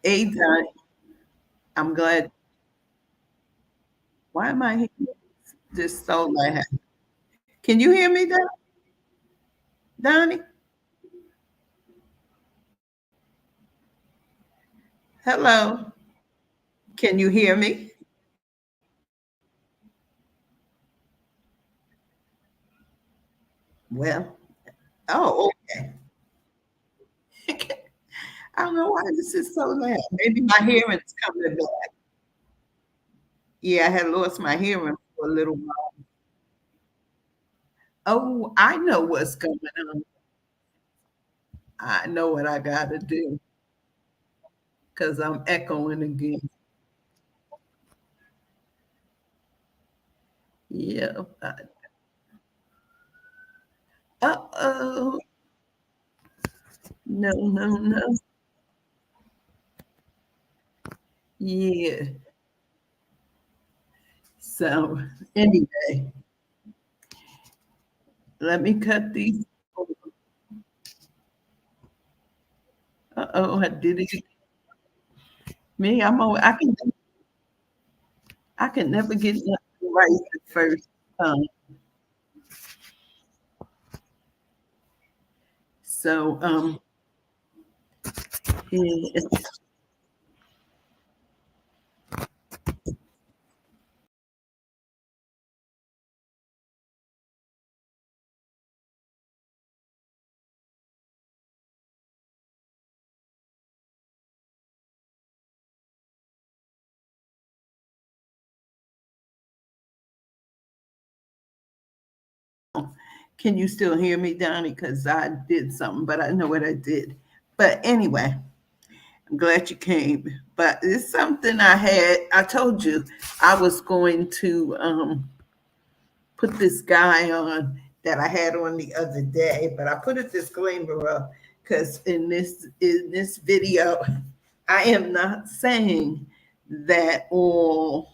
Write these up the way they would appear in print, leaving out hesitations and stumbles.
Hey, Don, I'm glad. Why am I hearing this so loud? Can you hear me, Donnie? Hello. Can you hear me? Well, oh, okay. I don't know why this is so loud. Maybe my hearing's coming back. Yeah, I had lost my hearing for a little while. Oh, I know what's going on. I know what I got to do because I'm echoing again. Yeah. Uh-oh. No, no, no. Yeah. So, anyway, let me cut these. Uh-oh, I did it. Me, I can never get nothing right the first time. So, yeah, can you still hear me, Donnie? Because I did something, but I know what I did. But anyway, I'm glad you came. But it's something I told you I was going to put this guy on that I had on the other day, but I put a disclaimer up because in this video, I am not saying that all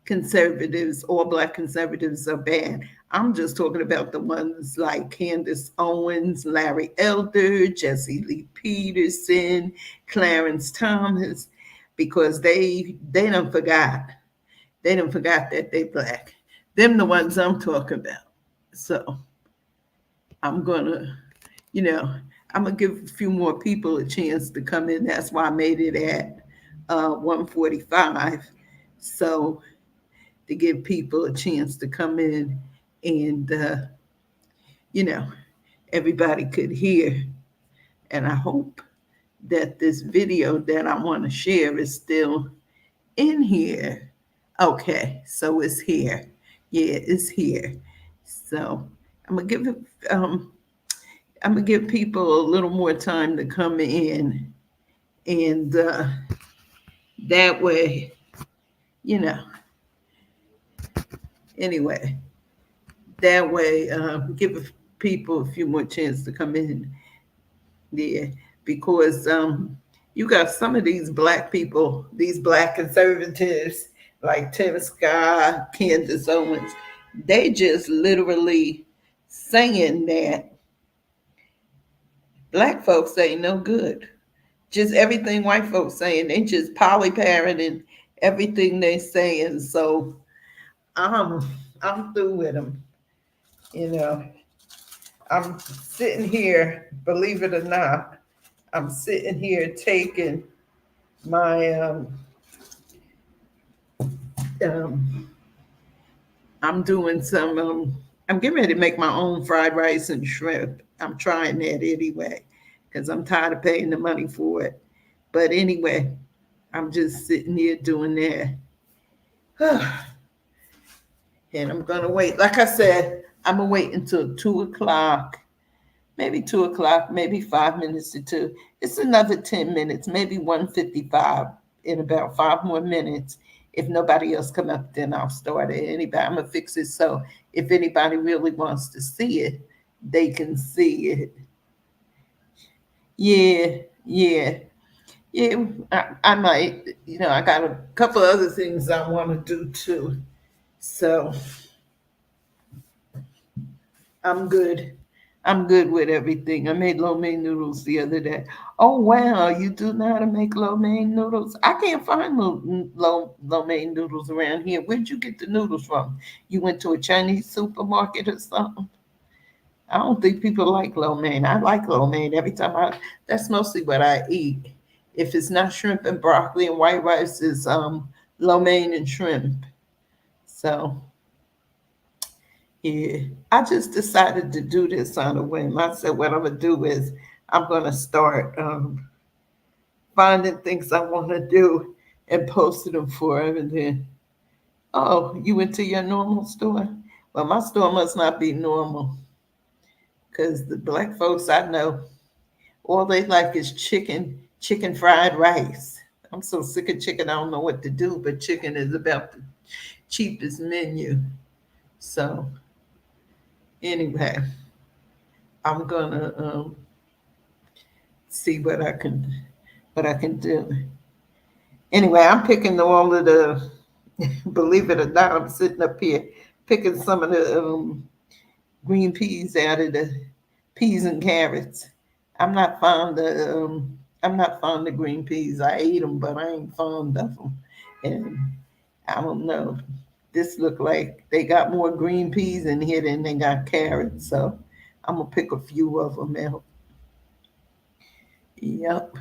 black conservatives are bad. I'm just talking about the ones like Candace Owens, Larry Elder, Jessie Lee Peterson, Clarence Thomas, because they don't forgot. They don't forgot that they black. Them the ones I'm talking about. So I'm gonna, you know, I'm gonna give a few more people a chance to come in. That's why I made it at 1:45. So to give people a chance to come in and you know everybody could hear. And I hope that this video that I want to share is still in here. Okay, so it's here. Yeah, it's here. So I'm gonna give it. I'm gonna give people a little more time to come in, and that way, you know. Anyway, that way, give people a few more chance to come in. Yeah, because you got some of these black people, these black conservatives like Tim Scott, Candace Owens, they just literally saying that black folks ain't no good. Just everything white folks saying, they just poly parroting everything they saying. So I'm I'm through with them. You know, I'm sitting here, believe it or not, I'm sitting here taking my um I'm doing some I'm getting ready to make my own fried rice and shrimp. I'm trying that anyway because I'm tired of paying the money for it. But anyway, I'm just sitting here doing that. And I'm gonna wait. Like I said, I'm gonna wait until 2 o'clock, maybe 2 o'clock, maybe 5 minutes to two. It's another 10 minutes, maybe 1:55 in about 5 more minutes. If nobody else come up, then I'll start it. Anybody, I'm gonna fix it so if anybody really wants to see it, they can see it. Yeah, yeah, yeah. I might, I got a couple other things I want to do too. So I'm good. I'm good with everything. I made lo mein noodles the other day. Oh wow, you do know how to make lo mein noodles? I can't find lo mein noodles around here. Where'd you get the noodles from? You went to a Chinese supermarket or something? I don't think people like lo mein. I like lo mein every time I. That's mostly what I eat. If it's not shrimp and broccoli and white rice, it's lo mein and shrimp. So yeah, I just decided to do this on a whim. I said, what I'm gonna do is I'm gonna start finding things I want to do and posting them for them. And then, oh, you went to your normal store? Well, my store must not be normal because the black folks I know, all they like is chicken fried rice. I'm so sick of chicken, I don't know what to do, but chicken is about the cheapest menu. So anyway, I'm gonna see what I can do. Anyway, I'm picking all of the. Believe it or not, I'm sitting up here picking some of the green peas out of the peas and carrots. I'm not fond of I'm not fond of green peas. I ate them, but I ain't fond of them. And I don't know. This look like they got more green peas in here than they got carrots. So I'm gonna pick a few of them out. Yep.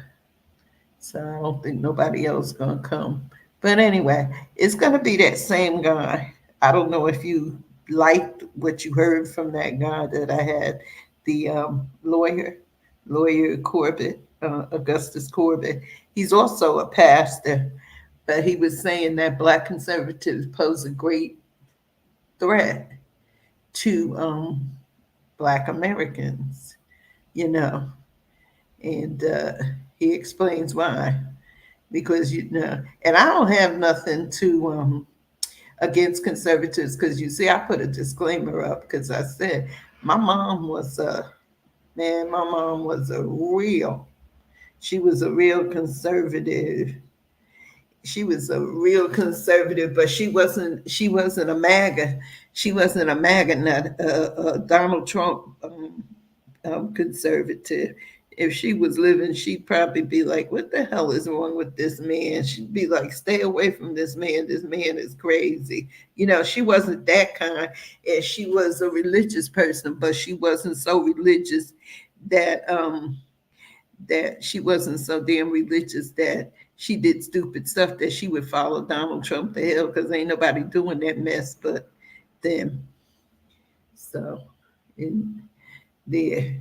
So I don't think nobody else gonna come. But anyway, it's gonna be that same guy. I don't know if you liked what you heard from that guy that I had, the lawyer Corbett, Augustus Corebett. He's also a pastor, but he was saying that black conservatives pose a great threat to black Americans, you know, and he explains why. Because and I don't have nothing to against conservatives because you see, I put a disclaimer up because I said my mom was a man. My mom was she was a real conservative. She was a real conservative, but she wasn't. She wasn't a MAGA. She wasn't a MAGA nut. Donald Trump conservative. If she was living, she'd probably be like, "What the hell is wrong with this man?" She'd be like, "Stay away from this man. This man is crazy." She wasn't that kind. And she was a religious person, but she wasn't so religious that she wasn't so damn religious that she did stupid stuff that she would follow Donald Trump to hell because ain't nobody doing that mess but them. So in there.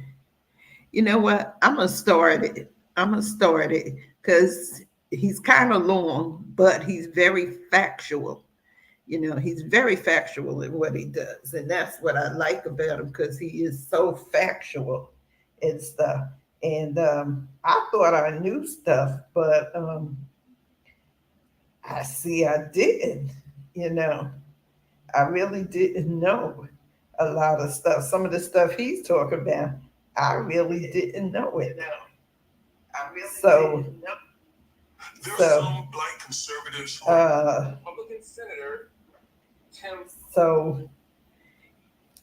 You know what? I'm gonna start it. I'm gonna start it because he's kind of long, but he's very factual. He's very factual in what he does, and that's what I like about him because he is so factual and stuff. And I thought I knew stuff, but I see I didn't. You know, I really didn't know a lot of stuff. Some of the stuff he's talking about, I really didn't know it. So, There's some black conservatives who Republican Senator Tim.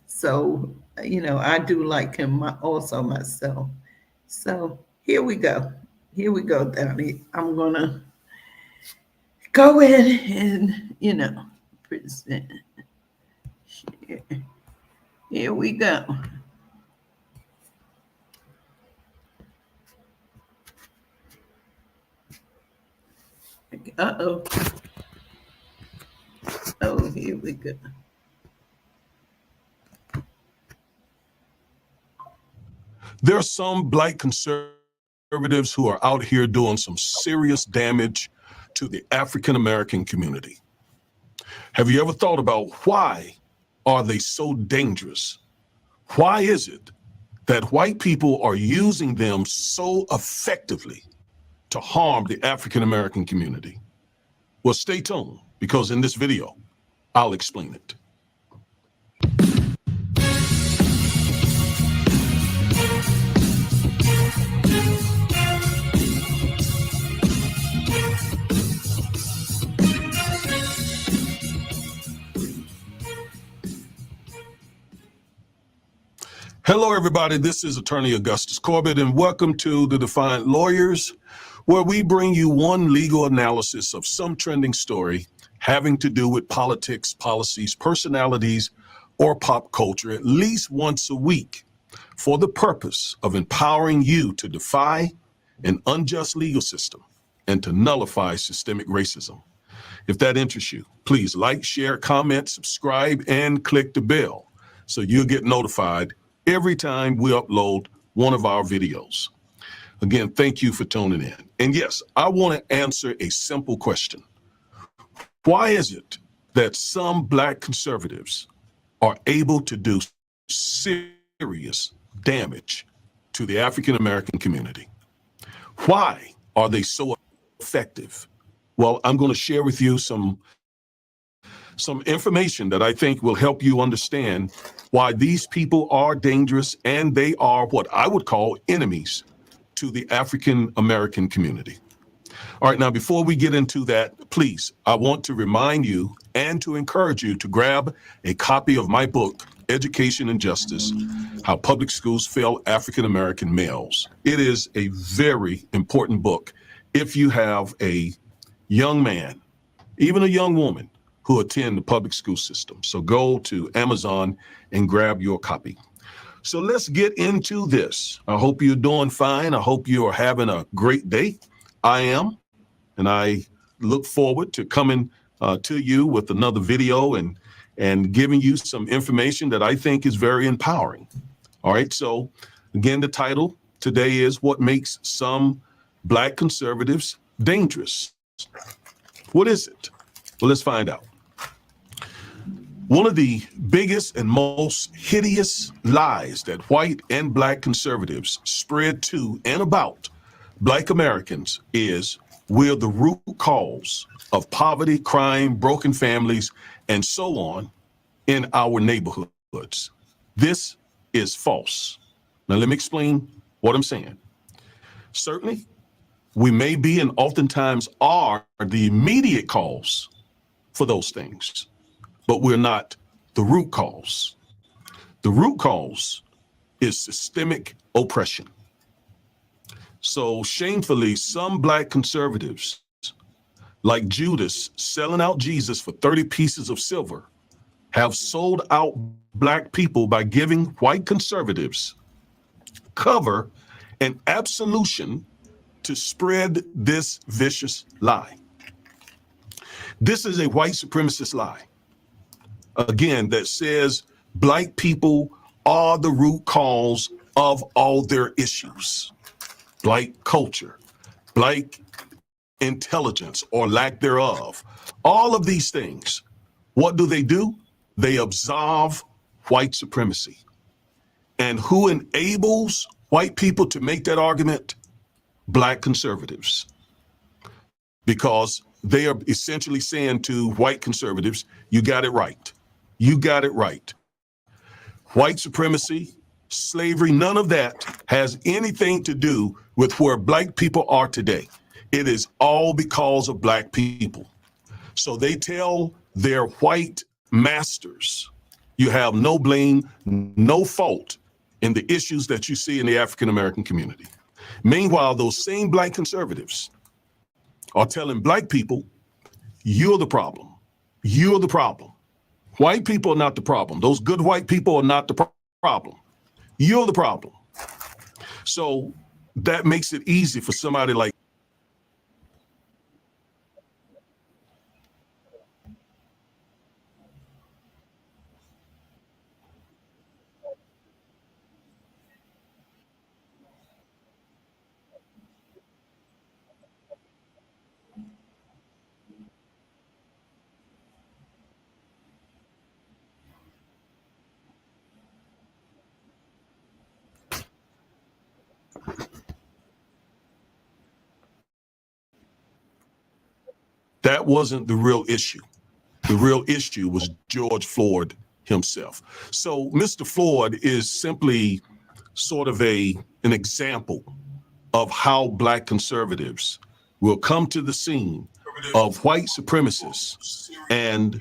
So I do like him also myself. So here we go. Here we go, Donnie. I'm gonna go in and present. Here we go. Uh-oh. Oh, here we go. There are some black conservatives who are out here doing some serious damage to the African American community. Have you ever thought about why are they so dangerous? Why is it that white people are using them so effectively to harm the African American community? Well, stay tuned because in this video, I'll explain it. Hello, everybody. This is attorney Augustus Corebett, and welcome to The Defiant Lawyers, where we bring you one legal analysis of some trending story having to do with politics, policies, personalities, or pop culture at least once a week for the purpose of empowering you to defy an unjust legal system and to nullify systemic racism. If that interests you, please like, share, comment, subscribe, and click the bell so you'll get notified every time we upload one of our videos. Again, thank you for tuning in. And yes, I want to answer a simple question. Why is it that some Black conservatives are able to do serious damage to the African American community? Why are they so effective? Well, I'm going to share with you some information that I think will help you understand why these people are dangerous, and they are what I would call enemies to the African American community. All right, now before we get into that, please, I want to remind you and to encourage you to grab a copy of my book, Education and Justice: How Public Schools Fail African American Males. It is a very important book if you have a young man, even a young woman, who attend the public school system. So go to Amazon and grab your copy. So let's get into this. I hope you're doing fine. I hope you are having a great day. I am, and I look forward to coming to you with another video and giving you some information that I think is very empowering. All right, so again, the title today is What Makes Some Black Conservatives Dangerous? What is it? Well, let's find out. One of the biggest and most hideous lies that white and Black conservatives spread to and about Black Americans is we're the root cause of poverty, crime, broken families, and so on in our neighborhoods. This is false. Now, let me explain what I'm saying. Certainly, we may be and oftentimes are the immediate cause for those things, but we're not the root cause. The root cause is systemic oppression. So shamefully, some Black conservatives, like Judas selling out Jesus for 30 pieces of silver, have sold out Black people by giving white conservatives cover and absolution to spread this vicious lie. This is a white supremacist lie, again, that says Black people are the root cause of all their issues. Black culture, Black intelligence or lack thereof, all of these things. What do? They absolve white supremacy. And who enables white people to make that argument? Black conservatives. Because they are essentially saying to white conservatives, you got it right. You got it right. White supremacy, slavery, none of that has anything to do with where Black people are today. It is all because of Black people. So they tell their white masters, you have no blame, no fault in the issues that you see in the African American community. Meanwhile, those same Black conservatives are telling Black people, you're the problem. You're the problem. White people are not the problem. Those good white people are not the problem. You're the problem. So that makes it easy for somebody like that wasn't the real issue. The real issue was George Floyd himself. So Mr. Floyd is simply sort of an example of how Black conservatives will come to the scene of white supremacists and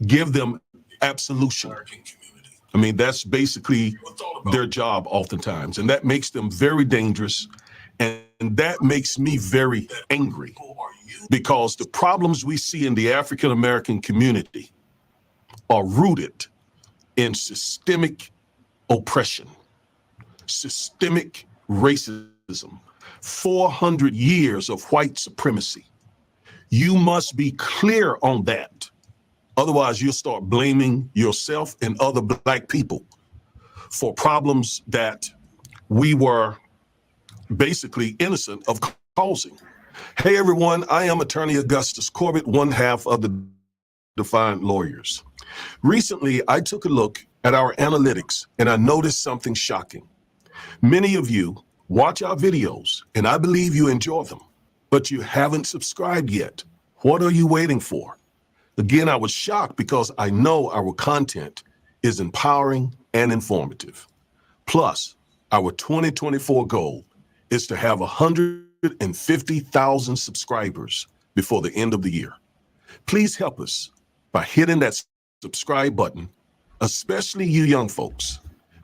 give them absolution. I mean, that's basically their job oftentimes, and that makes them very dangerous, and that makes me very angry because the problems we see in the African American community are rooted in systemic oppression, systemic racism, 400 years of white supremacy. You must be clear on that. Otherwise, you'll start blaming yourself and other Black people for problems that we were basically innocent of causing. Hey, everyone, I am attorney Augustus Corebett, one half of the Defiant Lawyers. Recently, I took a look at our analytics and I noticed something shocking. Many of you watch our videos and I believe you enjoy them, but you haven't subscribed yet. What are you waiting for? Again, I was shocked because I know our content is empowering and informative. Plus, our 2024 goal is to have 150,000 subscribers before the end of the year. Please help us by hitting that subscribe button, especially you young folks.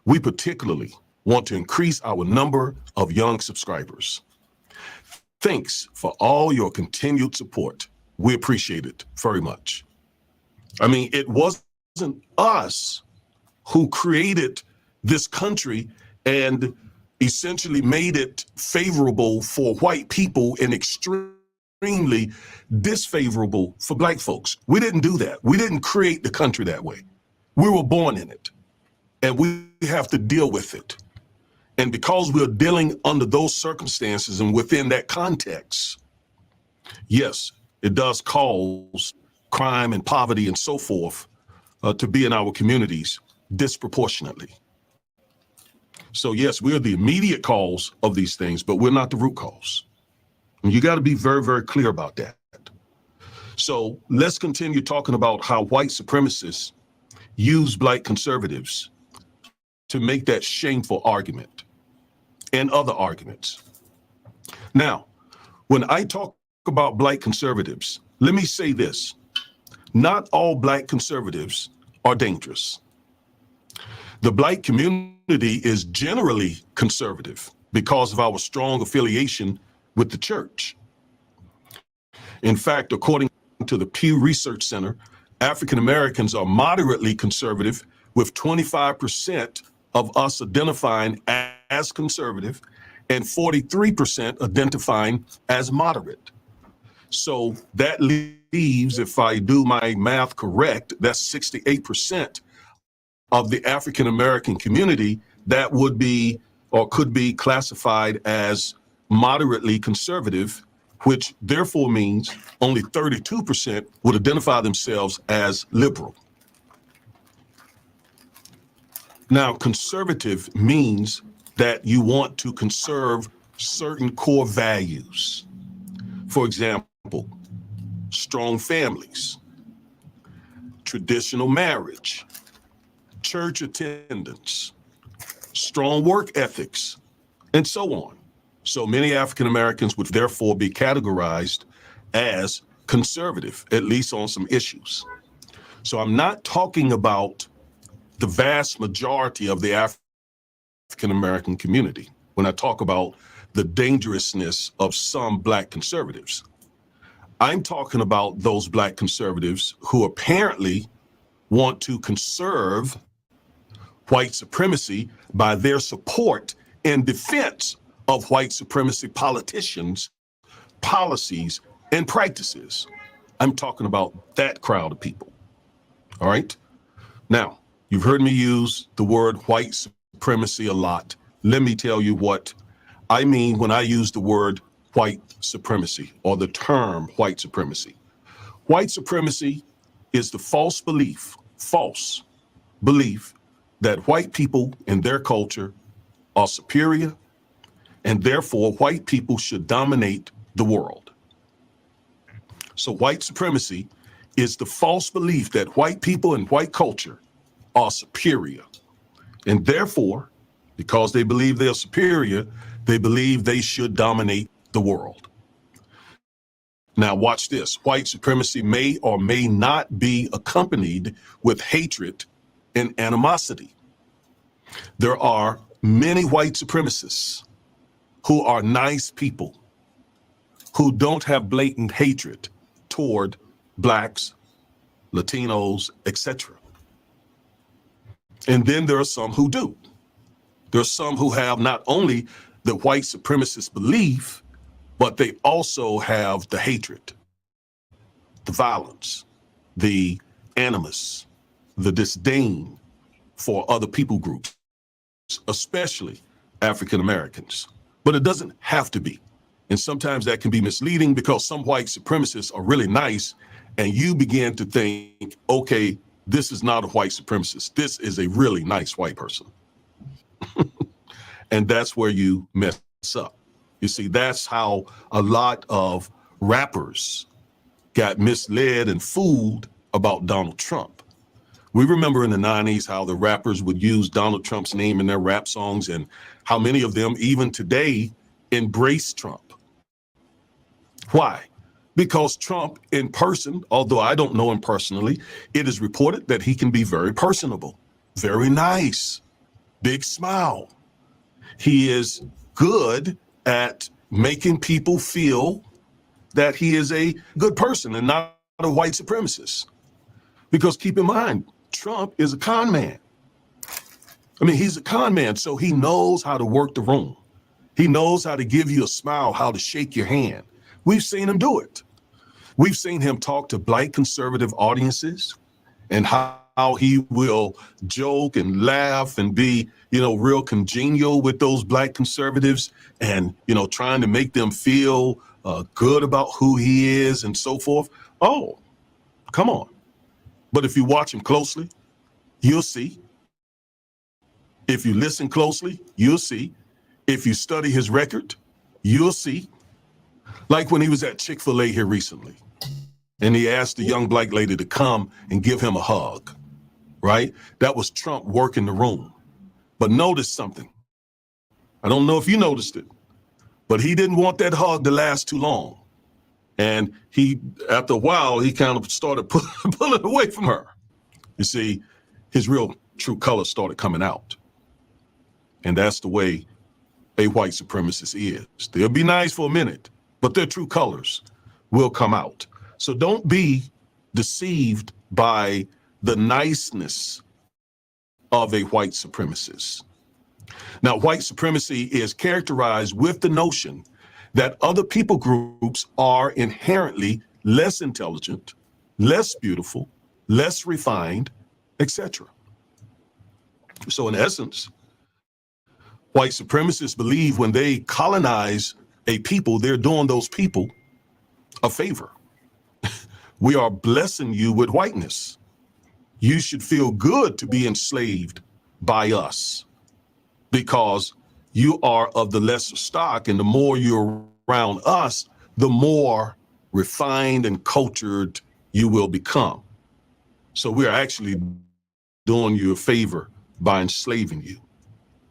We particularly want to increase our number of young subscribers. Thanks for all your continued support. We appreciate it very much. I mean, it wasn't us who created this country and essentially made it favorable for white people and extremely disfavorable for Black folks. We didn't do that. We didn't create the country that way. We were born in it, and we have to deal with it. And because we're dealing under those circumstances and within that context, yes, it does cause crime and poverty and so forth to be in our communities disproportionately. So yes, we're the immediate cause of these things, but we're not the root cause. And you got to be very, very clear about that. So let's continue talking about how white supremacists use Black conservatives to make that shameful argument and other arguments. Now, when I talk about Black conservatives, let me say this. Not all Black conservatives are dangerous. The Black community is generally conservative because of our strong affiliation with the church. In fact, according to the Pew Research Center, African Americans are moderately conservative, with 25% of us identifying as conservative and 43% identifying as moderate. So that leaves, if I do my math correct, that's 68% of the African American community that would be or could be classified as moderately conservative, which therefore means only 32% would identify themselves as liberal. Now, conservative means that you want to conserve certain core values. For example, strong families, traditional marriage, church attendance, strong work ethics, and so on. So many African Americans would therefore be categorized as conservative, at least on some issues. So I'm not talking about the vast majority of the African American community when I talk about the dangerousness of some Black conservatives. I'm talking about those Black conservatives who apparently want to conserve white supremacy by their support and defense of white supremacy politicians, policies, and practices. I'm talking about that crowd of people. All right? Now, you've heard me use the word white supremacy a lot. Let me tell you what I mean when I use the word white supremacy or the term white supremacy. White supremacy is the false belief that white people and their culture are superior, and therefore white people should dominate the world. So white supremacy is the false belief that white people and white culture are superior. And therefore, because they believe they're superior, they believe they should dominate the world. Now watch this. White supremacy may or may not be accompanied with hatred and animosity. There are many white supremacists who are nice people, who don't have blatant hatred toward blacks, Latinos, etc. And then there are some who do. There are some who have not only the white supremacist belief, but they also have the hatred, the violence, the animus, the disdain for other people groups, especially African Americans. But it doesn't have to be. And sometimes that can be misleading because some white supremacists are really nice and you begin to think, okay, this is not a white supremacist. This is a really nice white person. And that's where you mess up. You see, that's how a lot of rappers got misled and fooled about Donald Trump. We remember in the 90s how the rappers would use Donald Trump's name in their rap songs and how many of them even today embrace Trump. Why? Because Trump in person, although I don't know him personally, it is reported that he can be very personable, very nice, big smile. He is good at making people feel that he is a good person and not a white supremacist. Because keep in mind, Trump is a con man. I mean, he's a con man, so he knows how to work the room. He knows how to give you a smile, how to shake your hand. We've seen him do it. We've seen him talk to black conservative audiences and how he will joke and laugh and be, real congenial with those black conservatives and, trying to make them feel good about who he is and so forth. Oh, come on. But if you watch him closely, you'll see. If you listen closely, you'll see. If you study his record, you'll see. Like when he was at Chick-fil-A here recently, and he asked the young black lady to come and give him a hug, right? That was Trump working the room. But notice something. I don't know if you noticed it, but he didn't want that hug to last too long. And after a while, he kind of started pulling away from her. You see, his real true colors started coming out. And that's the way a white supremacist is. They'll be nice for a minute, but their true colors will come out. So don't be deceived by the niceness of a white supremacist. Now, white supremacy is characterized with the notion that other people groups are inherently less intelligent, less beautiful, less refined, etc. So in essence, white supremacists believe when they colonize a people, they're doing those people a favor. We are blessing you with whiteness. You should feel good to be enslaved by us because you are of the lesser stock, and the more you're around us, the more refined and cultured you will become. So we're actually doing you a favor by enslaving you.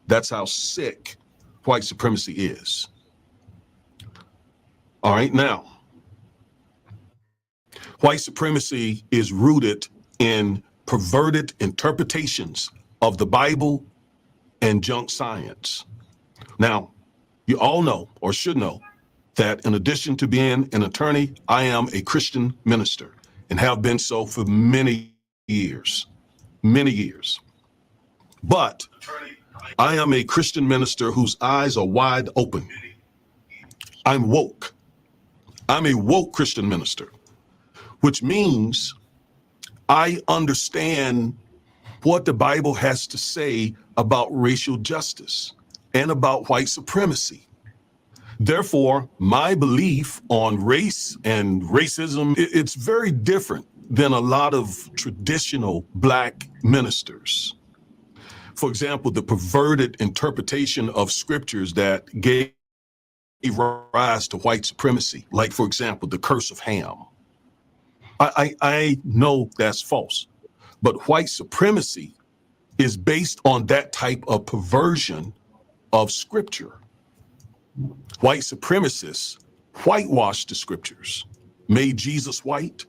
That's how sick white supremacy is. All right, now, white supremacy is rooted in perverted interpretations of the Bible and junk science. Now, you all know or should know that in addition to being an attorney, I am a Christian minister and have been so for many years. But I am a Christian minister whose eyes are wide open. I'm woke. I'm a woke Christian minister, which means I understand what the Bible has to say about racial justice and about white supremacy. Therefore, my belief on race and racism, it's very different than a lot of traditional black ministers. For example, the perverted interpretation of scriptures that gave rise to white supremacy, like, for example, the curse of Ham. I know that's false, but white supremacy is based on that type of perversion of scripture. White supremacists whitewashed the scriptures, made Jesus white,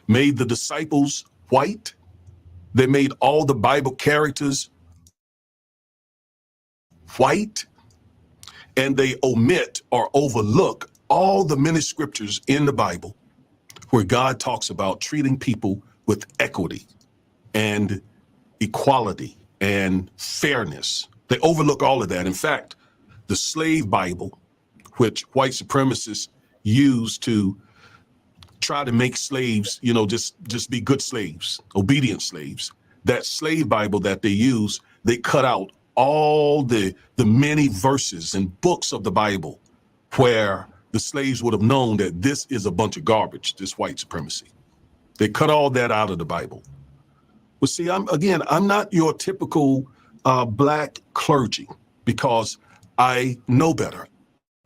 made the disciples white. They made all the Bible characters white, and they omit or overlook all the many scriptures in the Bible where God talks about treating people with equity and equality and fairness. They overlook all of that. In fact, the slave Bible, which white supremacists use to try to make slaves, just be good slaves, obedient slaves, that slave Bible that they use, they cut out all the many verses and books of the Bible where the slaves would have known that this is a bunch of garbage, this white supremacy. They cut all that out of the Bible. Well, see, I'm not your typical black clergy, because I know better.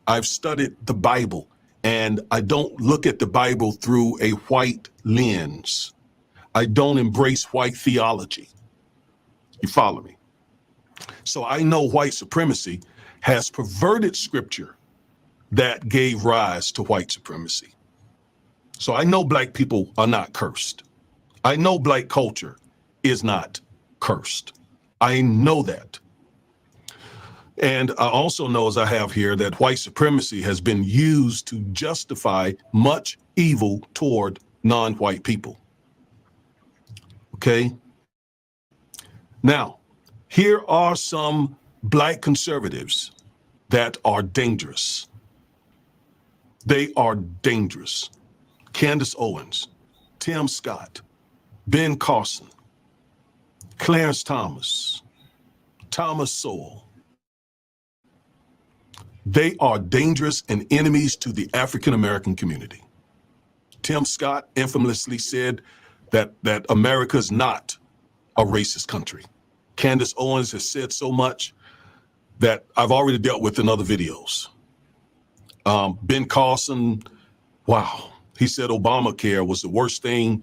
I've studied the Bible, and I don't look at the Bible through a white lens. I don't embrace white theology. You follow me? So I know white supremacy has perverted scripture that gave rise to white supremacy. So I know black people are not cursed. I know black culture is not cursed. I know that. And I also know, as I have here, that white supremacy has been used to justify much evil toward non-white people. Okay? Now, here are some black conservatives that are dangerous. They are dangerous. Candace Owens, Tim Scott, Ben Carson, Clarence Thomas, Thomas Sowell. They are dangerous and enemies to the African American community. Tim Scott infamously said that America is not a racist country. Candace Owens has said so much that I've already dealt with in other videos. Ben Carson, wow, he said Obamacare was the worst thing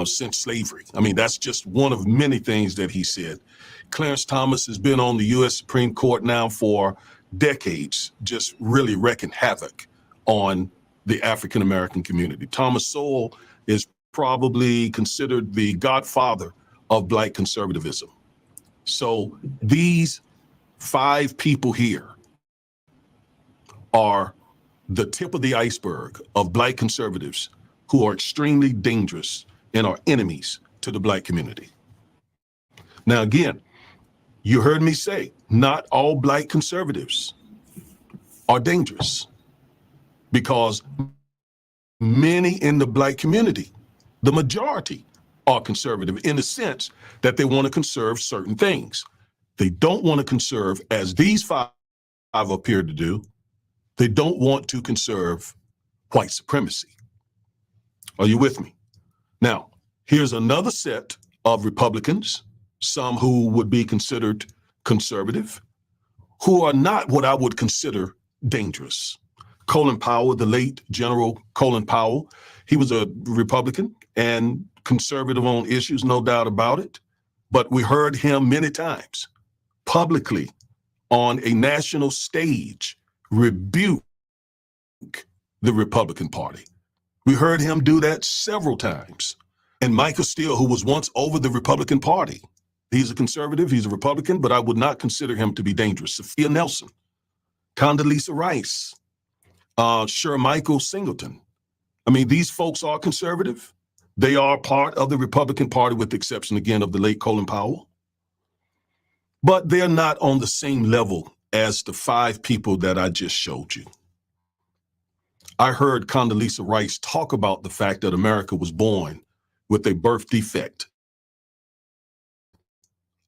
since slavery. I mean, that's just one of many things that he said. Clarence Thomas has been on the U.S. Supreme Court now for decades, just really wreaking havoc on the African American community. Thomas Sowell is probably considered the godfather of black conservatism. So these 5 people here are the tip of the iceberg of black conservatives who are extremely dangerous and are enemies to the black community. Now, again, you heard me say, not all black conservatives are dangerous, because many in the black community, the majority, are conservative in the sense that they want to conserve certain things. They don't want to conserve, as these 5 appear to do, they don't want to conserve white supremacy. Are you with me? Now, here's another set of Republicans, some who would be considered conservative, who are not what I would consider dangerous. Colin Powell, the late General Colin Powell, he was a Republican and conservative on issues, no doubt about it. But we heard him many times publicly on a national stage rebuke the Republican Party. We heard him do that several times. And Michael Steele, who was once over the Republican Party, he's a conservative, he's a Republican, but I would not consider him to be dangerous. Sophia Nelson, Condoleezza Rice, Michael Singleton. I mean, these folks are conservative. They are part of the Republican Party, with the exception, again, of the late Colin Powell. But they're not on the same level as the 5 people that I just showed you. I heard Condoleezza Rice talk about the fact that America was born with a birth defect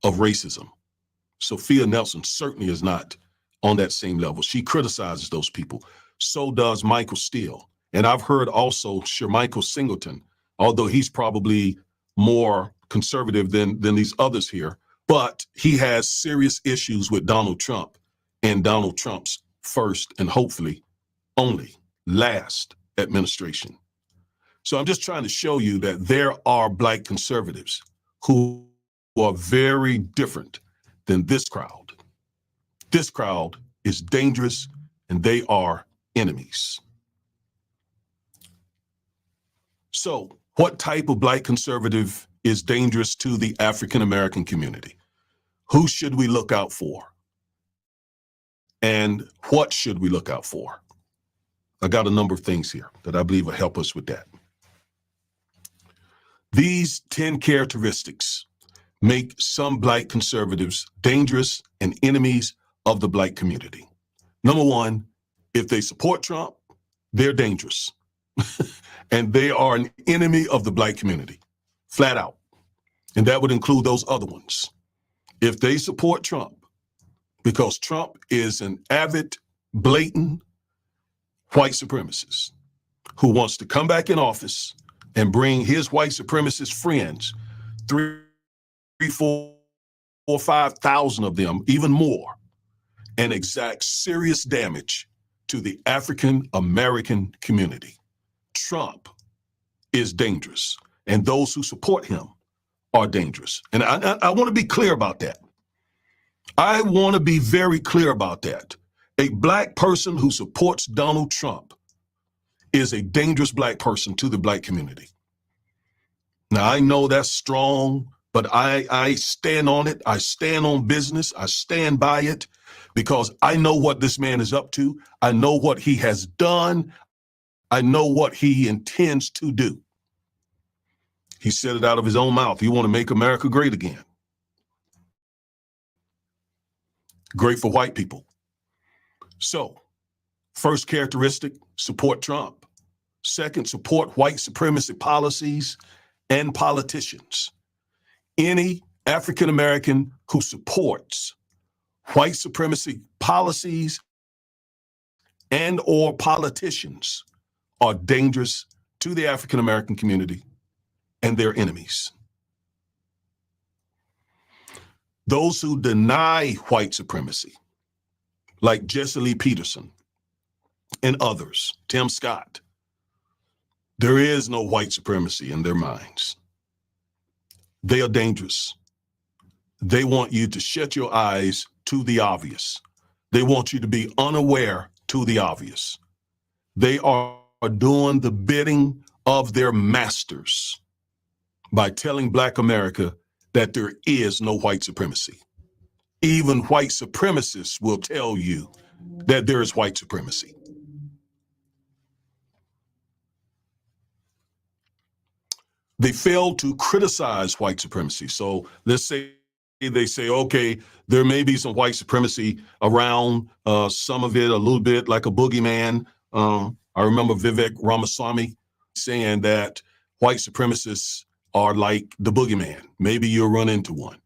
of racism. Sophia Nelson certainly is not on that same level. She criticizes those people. So does Michael Steele. And I've heard also Michael Singleton, although he's probably more conservative than these others here, but he has serious issues with Donald Trump and Donald Trump's first and hopefully only last administration. So I'm just trying to show you that there are black conservatives who are very different than this crowd. This crowd is dangerous and they are enemies. So what type of black conservative is dangerous to the African American community? Who should we look out for? And what should we look out for? I got a number of things here that I believe will help us with that. These 10 characteristics make some Black conservatives dangerous and enemies of the Black community. Number one, if they support Trump, they're dangerous. And they are an enemy of the Black community, flat out. And that would include those other ones. If they support Trump, because Trump is an avid, blatant white supremacist who wants to come back in office and bring his white supremacist friends, 3, 4, 5,000 of them, even more, and exact serious damage to the African American community. Trump is dangerous, and those who support him are dangerous. And I want to be clear about that. I want to be very clear about that. A Black person who supports Donald Trump is a dangerous Black person to the Black community. Now, I know that's strong, but I stand on it. I stand on business. I stand by it because I know what this man is up to. I know what he has done. I know what he intends to do. He said it out of his own mouth. He want to make America great again. Great for white people. So, first characteristic, support Trump. Second, support white supremacy policies and politicians. Any African American who supports white supremacy policies and or politicians are dangerous to the African American community and their enemies. Those who deny white supremacy, like Jessie Lee Peterson and others, Tim Scott, there is no white supremacy in their minds. They are dangerous. They want you to shut your eyes to the obvious. They want you to be unaware to the obvious. They are doing the bidding of their masters by telling Black America that there is no white supremacy. Even white supremacists will tell you that there is white supremacy. They fail to criticize white supremacy. So let's say they say, okay, there may be some white supremacy around, some of it a little bit like a boogeyman. I remember Vivek Ramaswamy saying that white supremacists are like the boogeyman. Maybe you'll run into one.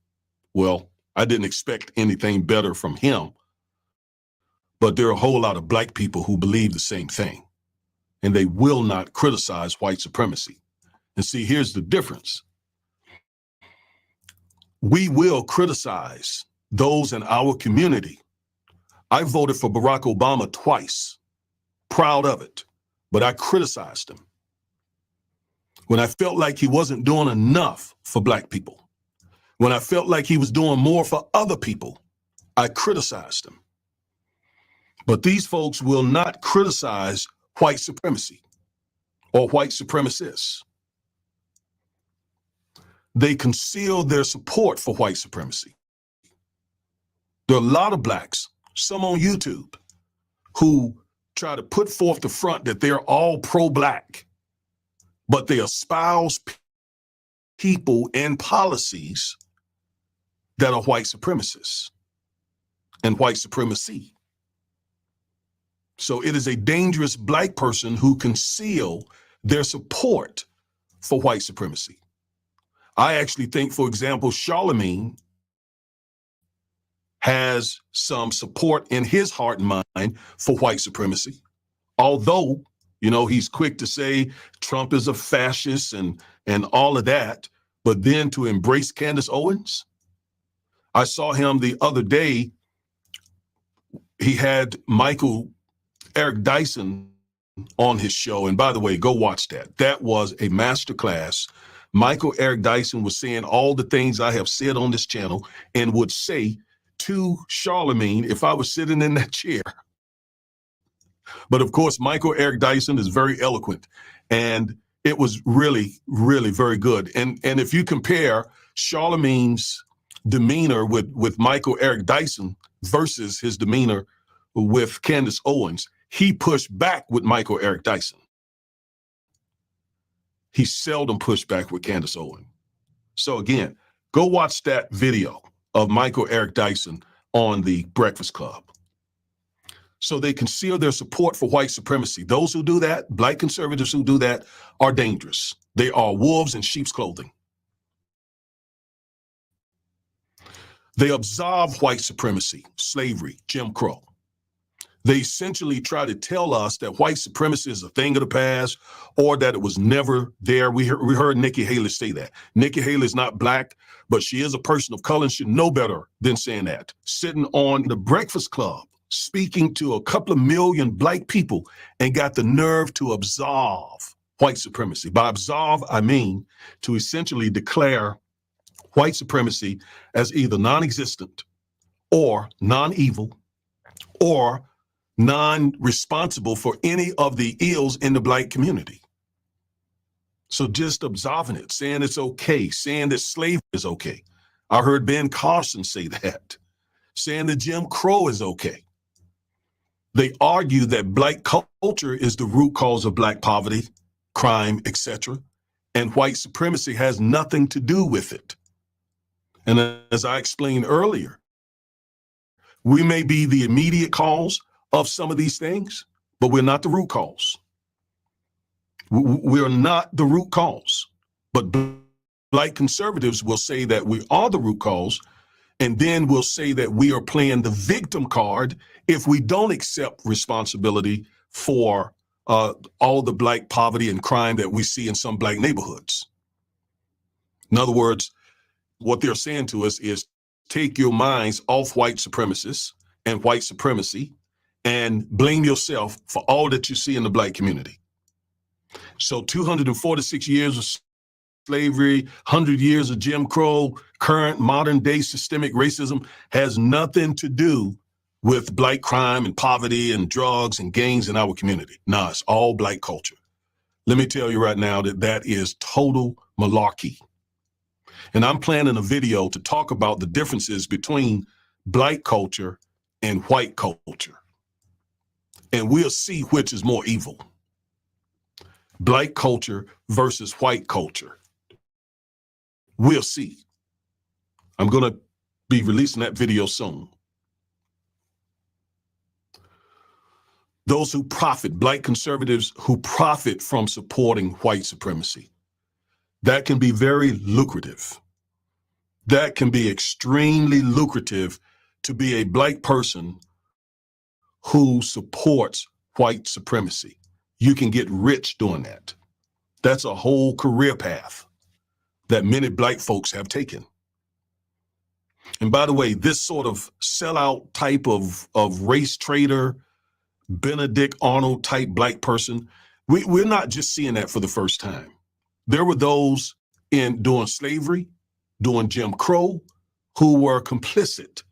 Well, I didn't expect anything better from him, but there are a whole lot of Black people who believe the same thing, and they will not criticize white supremacy. And see, here's the difference. We will criticize those in our community. I voted for Barack Obama twice, proud of it, but I criticized him when I felt like he wasn't doing enough for Black people. When I felt like he was doing more for other people, I criticized him. But these folks will not criticize white supremacy or white supremacists. They conceal their support for white supremacy. There are a lot of Blacks, some on YouTube, who try to put forth the front that they're all pro-Black, but they espouse people and policies that are white supremacists and white supremacy. So it is a dangerous Black person who conceal their support for white supremacy. I actually think, for example, Charlemagne has some support in his heart and mind for white supremacy. Although, you know, he's quick to say Trump is a fascist and all of that, but then to embrace Candace Owens. I saw him the other day. He had Eric Dyson on his show. And by the way, go watch that. That was a masterclass. Eric Dyson was saying all the things I have said on this channel and would say to Charlemagne if I was sitting in that chair. But of course, Eric Dyson is very eloquent, and it was really, really very good. And if you compare Charlemagne's demeanor with Eric Dyson versus his demeanor with Candace Owens, he pushed back with Michael Eric Dyson. He seldom pushed back with Candace Owens. So again, go watch that video of Michael Eric Dyson on the Breakfast Club. So they conceal their support for white supremacy. Those who do that, black conservatives who do that, are dangerous. They are wolves in sheep's clothing. They absolve white supremacy, slavery, Jim Crow. They essentially try to tell us that white supremacy is a thing of the past or that it was never there. We heard Nikki Haley say that. Nikki Haley is not black, but she is a person of color and should know better than saying that. Sitting on the Breakfast Club, speaking to a couple of million black people and got the nerve to absolve white supremacy. By absolve, I mean to essentially declare white supremacy as either non-existent or non-evil or non-responsible for any of the ills in the black community. So just absolving it, saying it's okay, saying that slavery is okay. I heard Ben Carson say that, saying that Jim Crow is okay. They argue that black culture is the root cause of black poverty, crime, etc., and white supremacy has nothing to do with it. And as I explained earlier, we may be the immediate cause of some of these things, but we're not the root cause. We're not the root cause. But black conservatives will say that we are the root cause, and then we'll say that we are playing the victim card if we don't accept responsibility for all the black poverty and crime that we see in some black neighborhoods. In other words, what they're saying to us is take your minds off white supremacists and white supremacy and blame yourself for all that you see in the black community. So 246 years of slavery, 100 years of Jim Crow, current modern day systemic racism has nothing to do with black crime and poverty and drugs and gangs in our community. Nah, it's all black culture. Let me tell you right now that that is total malarkey. And I'm planning a video to talk about the differences between black culture and white culture. And we'll see which is more evil. Black culture versus white culture. We'll see. I'm going to be releasing that video soon. Those who profit, black conservatives who profit from supporting white supremacy, that can be very lucrative. That can be extremely lucrative to be a black person who supports white supremacy. You can get rich doing that. That's a whole career path that many black folks have taken. And by the way, this sort of sellout type of race trader, Benedict Arnold type black person, we're not just seeing that for the first time. There were those during slavery, during Jim Crow, who were complicit,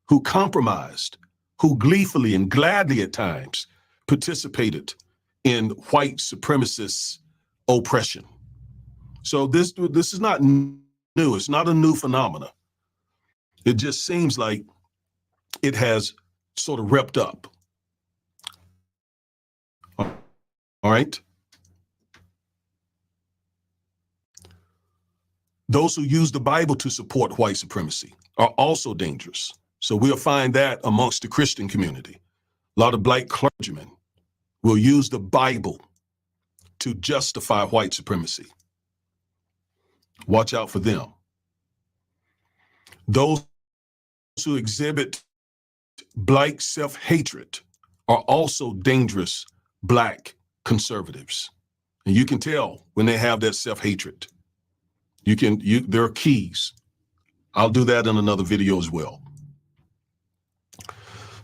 who compromised, who gleefully and gladly at times participated in white supremacist oppression. So this is not new. It's not a new phenomenon. It just seems like it has sort of repped up. All right. Those who use the Bible to support white supremacy are also dangerous. So we'll find that amongst the Christian community. A lot of black clergymen will use the Bible to justify white supremacy. Watch out for them. Those who exhibit black self-hatred are also dangerous black conservatives. And you can tell when they have that self-hatred. There are keys. I'll do that in another video as well.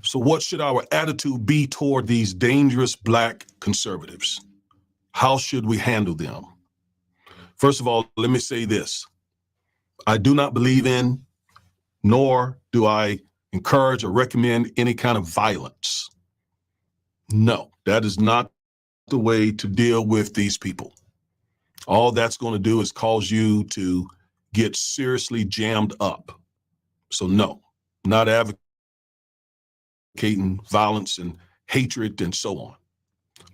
So what should our attitude be toward these dangerous black conservatives? How should we handle them? First of all, let me say this. I do not believe in, nor do I encourage or recommend any kind of violence. No, that is not the way to deal with these people. All that's going to do is cause you to get seriously jammed up. So no, not advocating advocating violence and hatred and so on.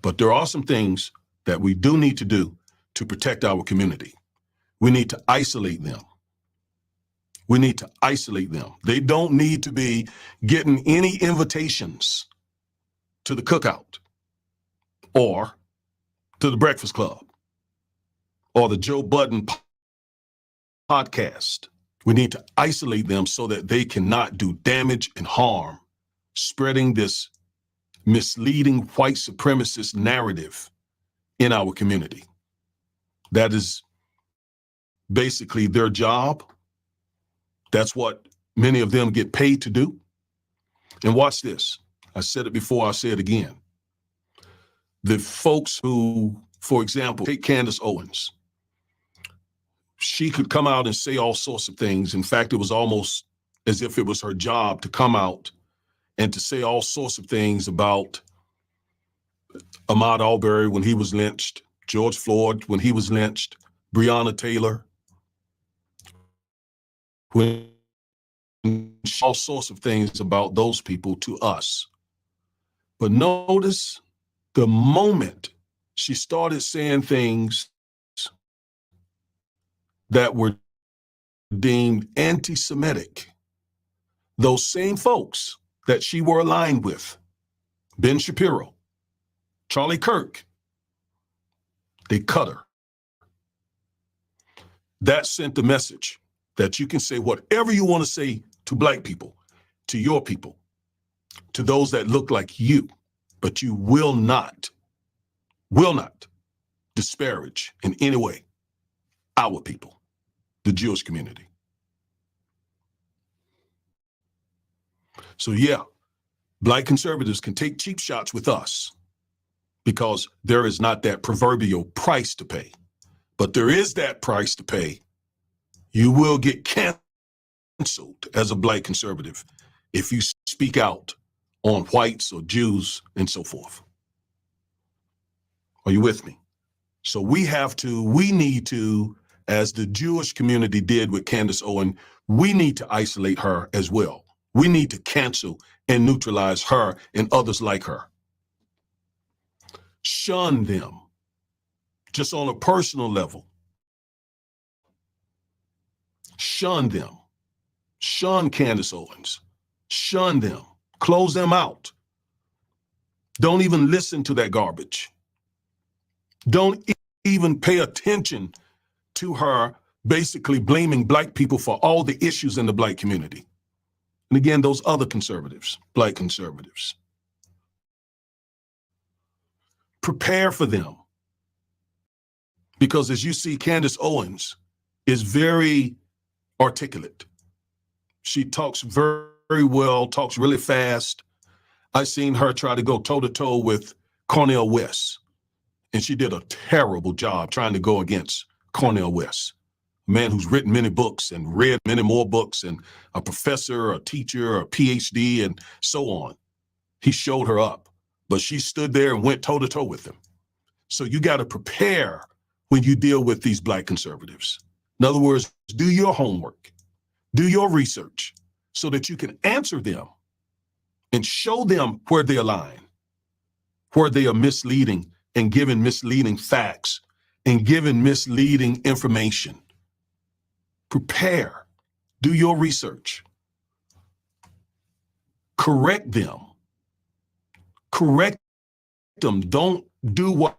But there are some things that we do need to do to protect our community. We need to isolate them. We need to isolate them. They don't need to be getting any invitations to the cookout or to the Breakfast Club or the Joe Budden podcast. We need to isolate them so that they cannot do damage and harm, spreading this misleading white supremacist narrative in our community. That is basically their job. That's what many of them get paid to do. And watch this. I said it before, I'll say it again. The folks who, for example, take Candace Owens. She could come out and say all sorts of things. In fact, it was almost as if it was her job to come out and to say all sorts of things about Ahmaud Arbery when he was lynched, George Floyd when he was lynched, Breonna Taylor, when all sorts of things about those people to us. But notice the moment she started saying things that were deemed anti-Semitic, those same folks that she were aligned with, Ben Shapiro, Charlie Kirk, they cut her. That sent the message that you can say whatever you want to say to Black people, to your people, to those that look like you, but you will not disparage in any way our people, the Jewish community. So yeah, Black conservatives can take cheap shots with us because there is not that proverbial price to pay. But there is that price to pay. You will get canceled as a Black conservative if you speak out on whites or Jews and so forth. Are you with me? So we need to, as the Jewish community did with Candace Owens, we need to isolate her as well. We need to cancel and neutralize her and others like her. Shun them, just on a personal level. Shun them. Shun Candace Owens. Shun them. Close them out. Don't even listen to that garbage. Don't even pay attention to her basically blaming Black people for all the issues in the Black community. And again, those other conservatives, Black conservatives. Prepare for them. Because as you see, Candace Owens is very articulate. She talks very, very well, talks really fast. I've seen her try to go toe-to-toe with Cornel West, and she did a terrible job trying to go against Cornel West, a man who's written many books and read many more books and a professor, a teacher, a PhD, and so on. He showed her up, but she stood there and went toe-to-toe with him. So you got to prepare when you deal with these Black conservatives. In other words, do your homework, do your research so that you can answer them and show them where they align, where they are misleading and giving misleading facts and giving misleading information. Prepare, do your research, correct them. Correct them. Don't do what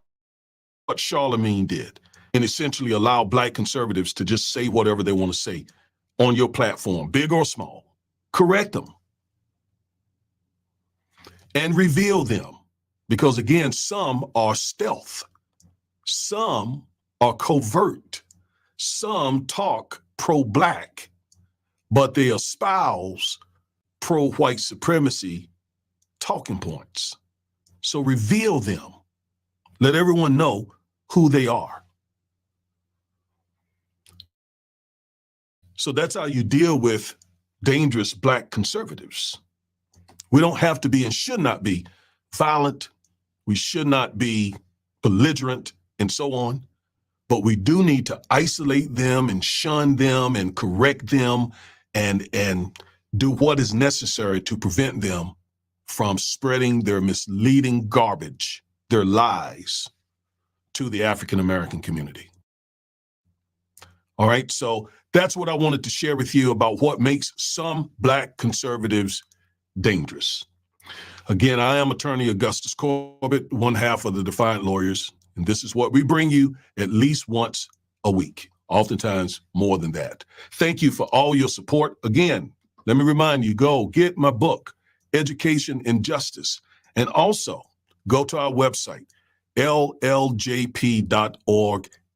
Charlemagne did and essentially allow Black conservatives to just say whatever they want to say on your platform, big or small. Correct them and reveal them, because again, some are stealth, some are covert, some talk pro-Black, but they espouse pro-white supremacy talking points. So reveal them. Let everyone know who they are. So that's how you deal with dangerous Black conservatives. We don't have to be and should not be violent. We should not be belligerent and so on. But we do need to isolate them and shun them and correct them and do what is necessary to prevent them from spreading their misleading garbage, their lies, to the African American community. All right, so that's what I wanted to share with you about what makes some Black conservatives dangerous. Again, I am attorney Augustus Corebett, one half of the Defiant Lawyers, and this is what we bring you at least once a week, oftentimes more than that. Thank you for all your support. Again, let me remind you, go get my book, Education and Justice, and also go to our website, lljp.org,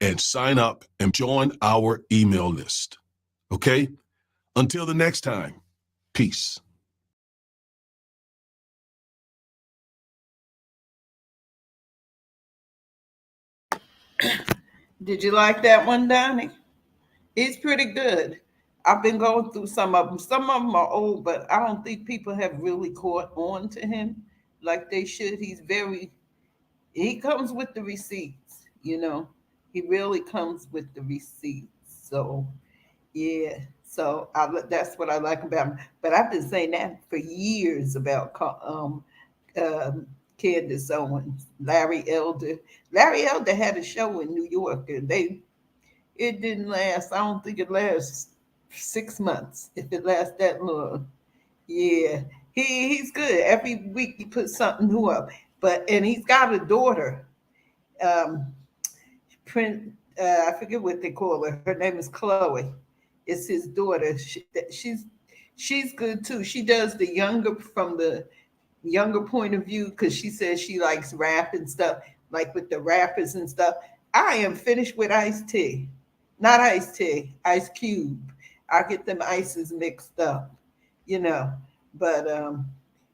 and sign up and join our email list. Okay? Until the next time, peace. Did you like that one, Donnie? It's pretty good. I've been going through some of them. Some of them are old, but I don't think people have really caught on to him like they should. He comes with the receipts, you know. He really comes with the receipts. So, yeah. So that's what I like about him. But I've been saying that for years about um, Candace Owens, Larry Elder. Larry Elder had a show in New York, and it didn't last. I don't think it lasts 6 months, if it lasts that long. Yeah, he's good. Every week he puts something new up. And he's got a daughter. Um, I forget what they call her. Her name is Chloe. It's his daughter. She's good too. She does the younger from the younger point of view because she says she likes rap and stuff, like with the rappers and stuff. I am finished with iced tea. Not iced tea, Ice Cube. I get them ices mixed up, you know. But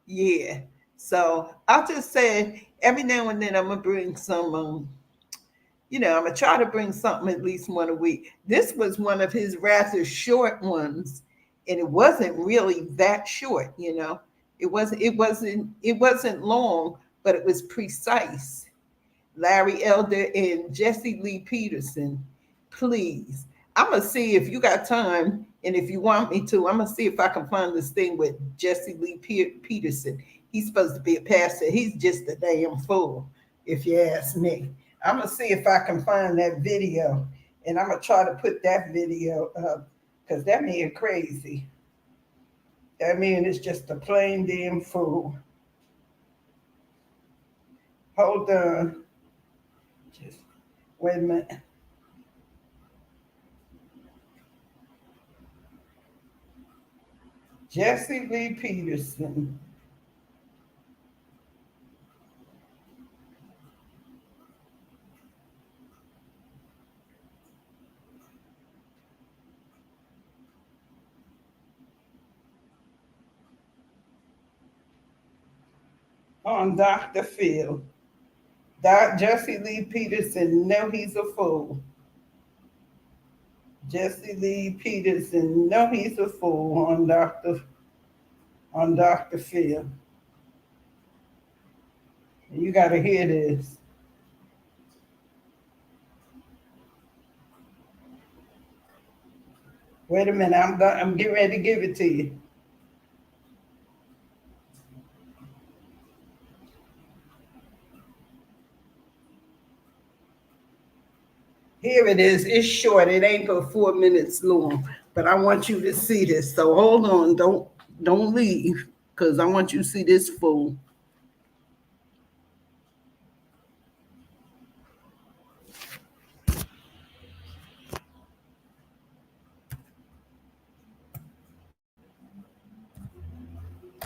yeah. So I'll just say every now and then I'm gonna bring some I'm gonna try to bring something at least one a week. This was one of his rather short ones, and it wasn't really that short, you know. It wasn't long, but it was precise. Larry Elder and Jessie Lee Peterson, please. I'm gonna see if you got time, and if you want me to, I'm gonna see if I can find this thing with Jessie Lee Peterson. He's supposed to be a pastor. He's just a damn fool, if you ask me. I'm gonna see if I can find that video, and I'm gonna try to put that video up because that man crazy. That man is just a plain damn fool. Hold on. Just wait a minute. Jessie Lee Peterson. On Dr. Phil. Jessie Lee Peterson, no, he's a fool. Jessie Lee Peterson, no, he's a fool on Dr. Phil. You got to hear this. Wait a minute, I'm getting ready to give it to you. Here it is. It's short. It ain't but 4 minutes long, but I want you to see this. So hold on. Don't leave because I want you to see this fool.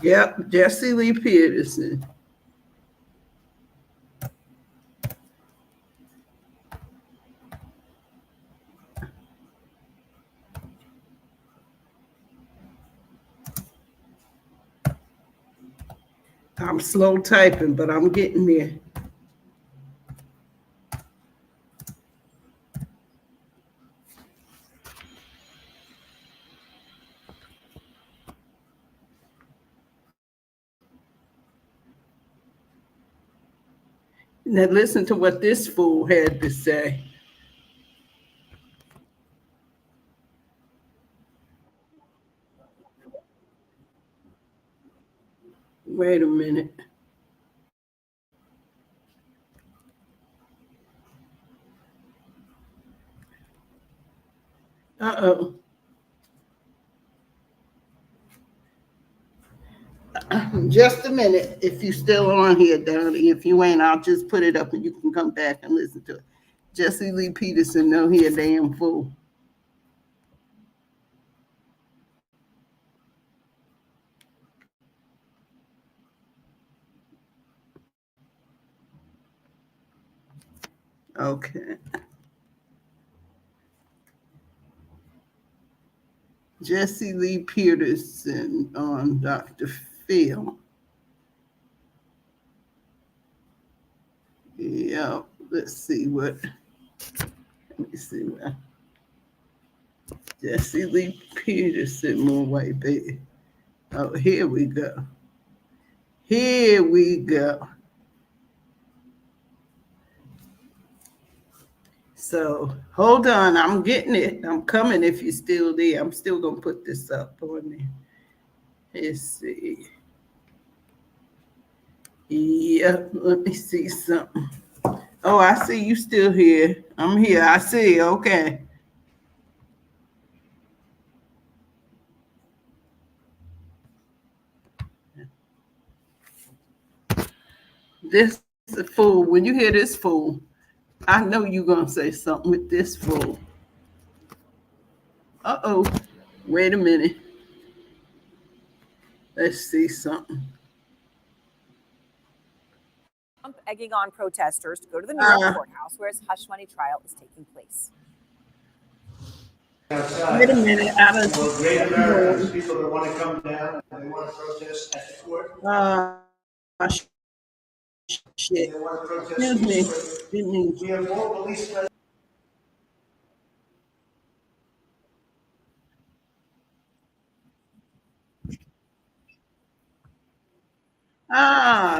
Yep, Jessie Lee Peterson. I'm slow typing, but I'm getting there. Now listen to what this fool had to say. Wait a minute. Uh-oh. Just a minute. If you still on here, Donnie. If you ain't, I'll just put it up and you can come back and listen to it. Jessie Lee Peterson, no, he a damn fool. Okay. Jessie Lee Peterson on Dr. Phil. Yeah, let's see what. Let me see what. Jessie Lee Peterson, more white baby. Oh, here we go. Here we go. So hold on, I'm getting it. I'm coming if you're still there. I'm still gonna put this up on there. Let's see. Yeah, let me see something. Oh, I see you still here. I'm here. I see. Okay. This is a fool. When you hear this fool, I know you're going to say something with this fool. Uh-oh. Wait a minute. Let's see something. Trump egging on protesters to go to the New York courthouse where his hush money trial is taking place. Wait a minute. Great Americans, people that want to come down and they want to protest at the court. Shit. They want to protest. Excuse me. We have more policemen. Ah.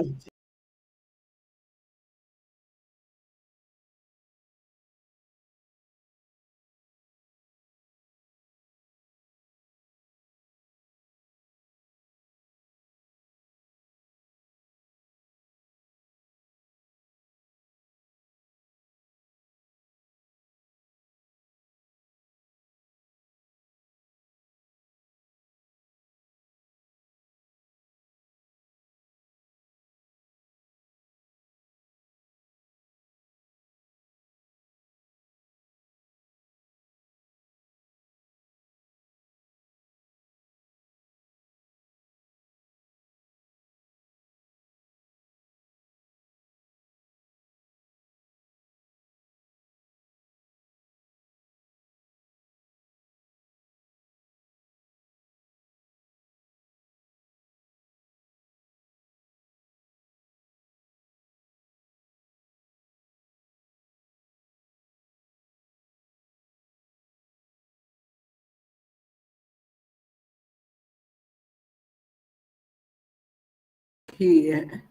Here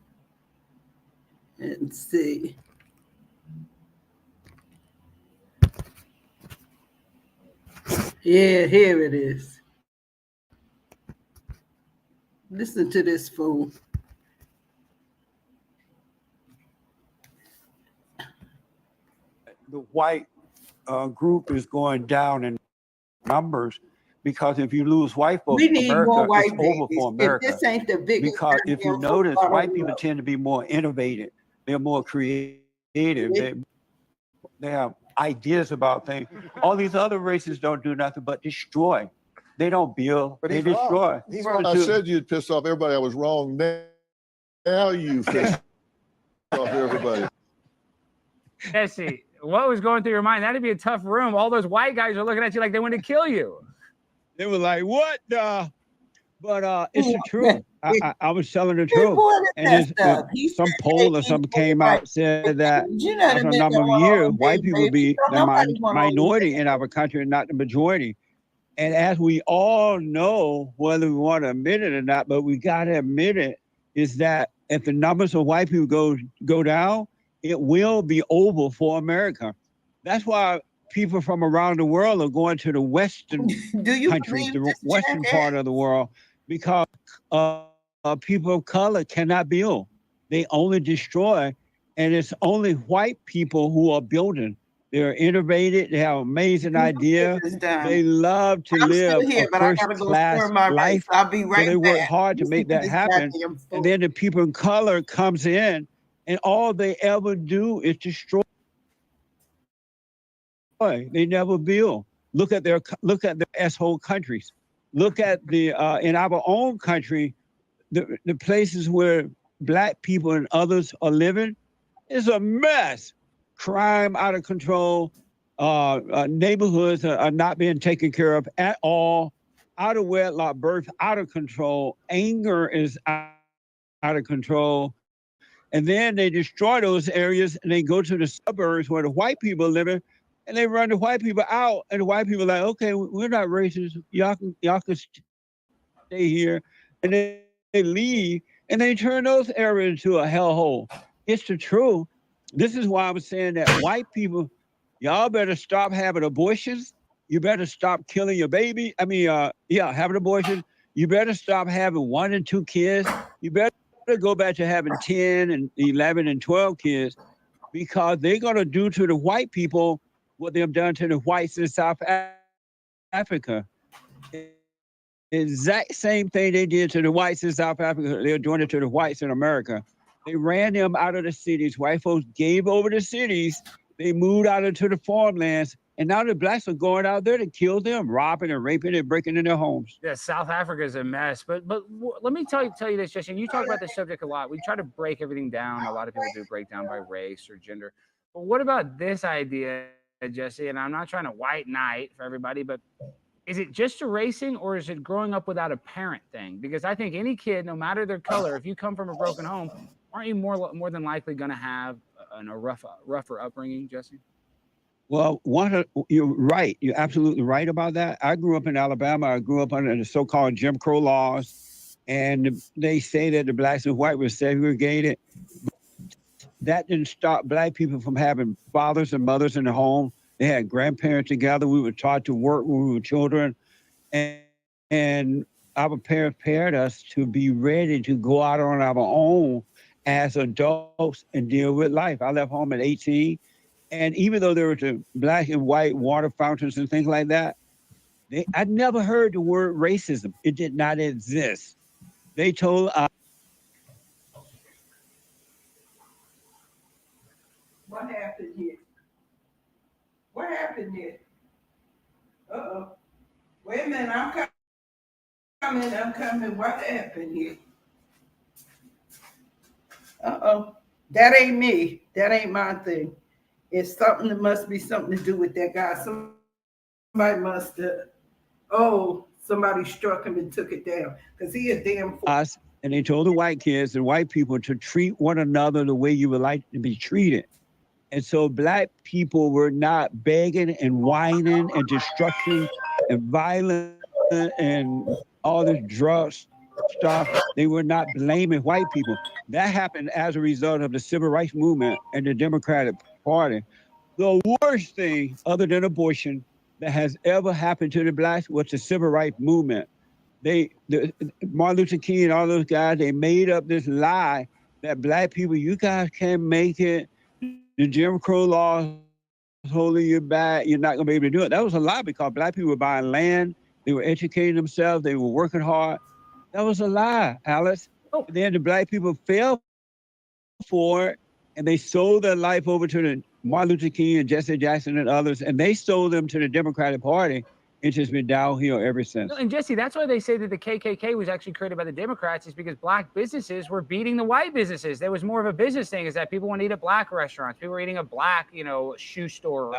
and see. Yeah, here it is. Listen to this fool. The white group is going down in numbers because if you lose white folks, We need America more white is over babies. for America. If this ain't the biggest, because if you notice, white people tend to be more innovative. They're more creative. They have ideas about things. All these other races don't do nothing but destroy. They don't build, they destroy. I said you'd piss off everybody. I was wrong. Now you pissed off everybody. Jesse, what was going through your mind? That'd be a tough room. All those white guys are looking at you like they want to kill you. They were like, what the? But it's the truth. I was telling the truth. And some poll or something came out, said that after a number of years, white people be the minority in our country and not the majority. And as we all know, whether we want to admit it or not, but we got to admit it, is that if the numbers of white people go down, it will be over for America. That's why people from around the world are going to the Western countries, the Western part of the world, because people of color cannot build. They only destroy, and it's only white people who are building. They're innovative. They have amazing ideas. They love to live a first-class life. I'll be right so they work back. hard to make that happen. And then the people of color comes in, and all they ever do is destroy. They never build. Look at their asshole countries. Look at the in our own country, the places where Black people and others are living is a mess. Crime out of control. Neighborhoods are not being taken care of at all. Out of wedlock birth, out of control. Anger is out of control. And then they destroy those areas and they go to the suburbs where the white people are living, and they run the white people out. And the white people are like, okay, we're not racist. Y'all can stay here. And then they leave and they turn those areas into a hellhole. It's the truth. This is why I was saying that white people, y'all better stop having abortions. You better stop killing your baby. Having abortions. You better stop having 1 and 2 kids. You better go back to having 10 and 11 and 12 kids, because they're going to do to the white people what they've done to the whites in South Africa. The exact same thing they did to the whites in South Africa, they're doing it to the whites in America. They ran them out of the cities. White folks gave over the cities. They moved out into the farmlands. And now the Blacks are going out there to kill them, robbing and raping and breaking in their homes. Yeah, South Africa is a mess. But let me tell you this, Jesse. And you talk about this subject a lot. We try to break everything down. A lot of people do break down by race or gender. But what about this idea, Jesse? And I'm not trying to white knight for everybody, but is it just erasing, or is it growing up without a parent thing? Because I think any kid, no matter their color, if you come from a broken home, aren't you more than likely going to have a rougher upbringing, Jesse? Well, you're right. You're absolutely right about that. I grew up in Alabama. I grew up under the so-called Jim Crow laws, and they say that the Blacks and white were segregated. That didn't stop Black people from having fathers and mothers in the home. They had grandparents together. We were taught to work when we were children, and our parents prepared us to be ready to go out on our own as adults and deal with life. I left home at 18. And even though there were the Black and white water fountains and things like that, I never heard the word racism. It did not exist. They told us. What happened here? What happened here? Uh-oh. Wait a minute, I'm coming. What happened here? Uh-oh. That ain't me. That ain't my thing. It's something that must be something to do with that guy. Somebody must have, somebody struck him and took it down. Because he a damn fool. Us, and they told the white kids and white people to treat one another the way you would like to be treated. And so Black people were not begging and whining and destruction and violence and all this drugs stuff. They were not blaming white people. That happened as a result of the Civil Rights Movement and the Democratic Party. The worst thing, other than abortion, that has ever happened to the Blacks was the Civil Rights Movement. Martin Luther King and all those guys, they made up this lie that Black people, you guys can't make it. The Jim Crow law is holding you back. You're not going to be able to do it. That was a lie, because Black people were buying land. They were educating themselves. They were working hard. That was a lie, Alice. And then the Black people fell for it, and they sold their life over to the Martin Luther King and Jesse Jackson and others, and they sold them to the Democratic Party. It's just been downhill ever since. And Jesse, that's why they say that the KKK was actually created by the Democrats, is because Black businesses were beating the white businesses. There was more of a business thing, is that people want to eat at Black restaurants. People were eating a Black, shoe store.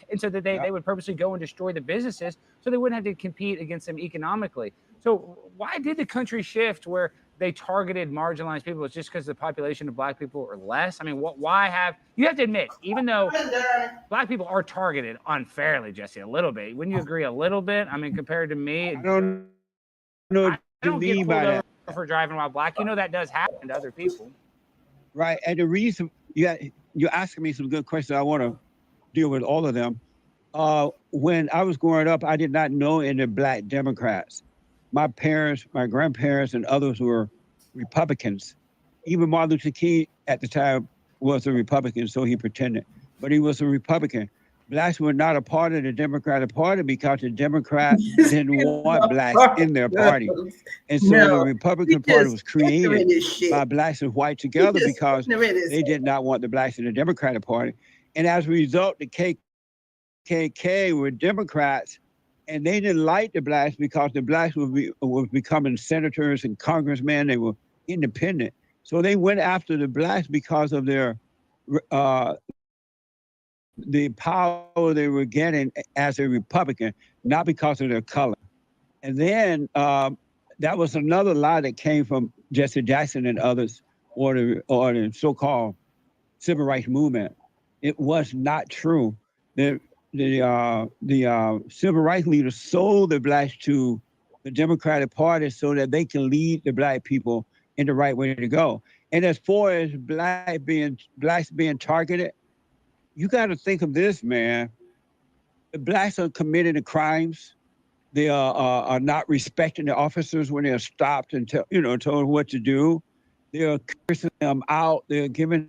And so that they would purposely go and destroy the businesses so they wouldn't have to compete against them economically. So why did the country shift where they targeted marginalized people? It's just because the population of Black people are less? I mean, you have to admit, even though Black people are targeted unfairly, Jesse, a little bit. Wouldn't you agree a little bit? I mean, compared to me, I don't know. I don't get pulled over for driving while Black. That does happen to other people. Right. And the reason you're asking me some good questions, I want to deal with all of them. When I was growing up, I did not know any Black Democrats. My parents, my grandparents, and others were Republicans. Even Martin Luther King at the time was a Republican, so he pretended, but he was a Republican. Blacks were not a part of the Democratic Party because the Democrats didn't want blacks in their party. And so the Republican Party was created by blacks and whites together because they did not want the blacks in the Democratic Party. And as a result, the KKK were Democrats, and they didn't like the blacks because the blacks were becoming senators and congressmen. They were independent. So they went after the blacks because of their the power they were getting as a Republican, not because of their color. And then that was another lie that came from Jesse Jackson and others, or the so-called civil rights movement. It was not true. The civil rights leaders sold the blacks to the Democratic Party so that they can lead the black people in the right way to go. And as far as blacks being targeted, you got to think of this, man. The blacks are committing the crimes. They are not respecting the officers when they're stopped and told what to do. They're cursing them out. They're giving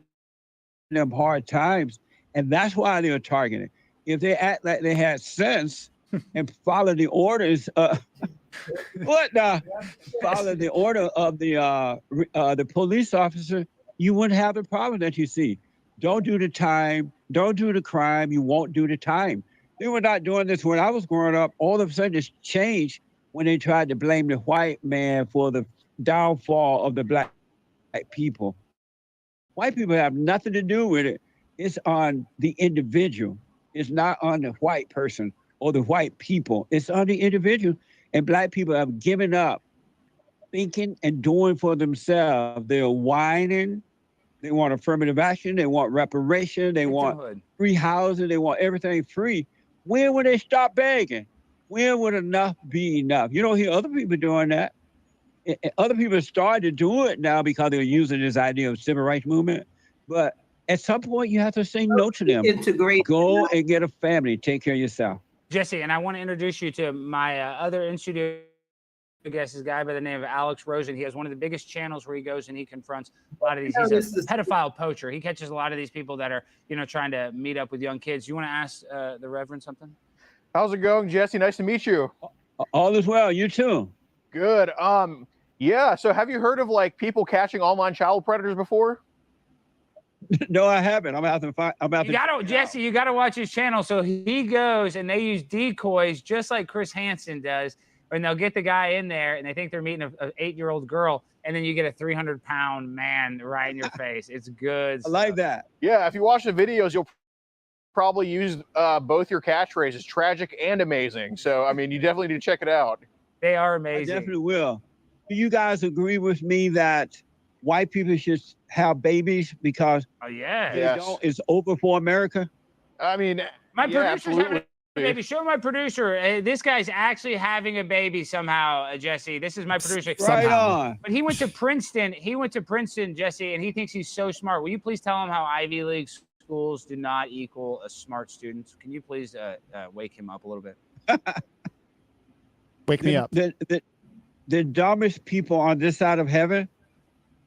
them hard times, and that's why they're targeted. If they act like they had sense and follow the orders, follow the order of the police officer, you wouldn't have the problem that you see. Don't do the time. Don't do the crime. You won't do the time. They were not doing this when I was growing up. All of a sudden, it's changed when they tried to blame the white man for the downfall of the black people. White people have nothing to do with it. It's on the individual. It's not on the white person or the white people. It's on the individual. And black people have given up thinking and doing for themselves. They're whining. They want affirmative action. They want reparation. They want free housing. They want everything free. When will they stop begging? When would enough be enough? You don't hear other people doing that. Other people have started to do it now because they're using this idea of civil rights movement. But at some point, you have to say no to them. Go and get a family. Take care of yourself. Jesse, and I want to introduce you to my other in-studio guest, is a guy by the name of Alex Rosen. He has one of the biggest channels where he goes and he confronts a lot of these. He's a pedophile poacher. He catches a lot of these people that are, trying to meet up with young kids. You want to ask the Reverend something? How's it going, Jesse? Nice to meet you. All is well. You too. Good. Yeah. So have you heard of people catching online child predators before? No, I haven't. I'm about to Jesse, you got to watch his channel. So he goes and they use decoys just like Chris Hansen does. And they'll get the guy in there and they think they're meeting an 8-year-old girl. And then you get a 300-pound man right in your face. It's good stuff. I like that. Yeah. If you watch the videos, you'll probably use both your catchphrases, tragic and amazing. So, I mean, you definitely need to check it out. They are amazing. I definitely will. Do you guys agree with me that white people should have babies because it's over for America? I mean, my producer's having a baby. Show my producer. This guy's actually having a baby somehow, Jesse. This is my producer. Right on. But he went to Princeton. Jesse, and he thinks he's so smart. Will you please tell him how Ivy League schools do not equal a smart student? Can you please wake him up a little bit? Wake me up. The dumbest people on this side of heaven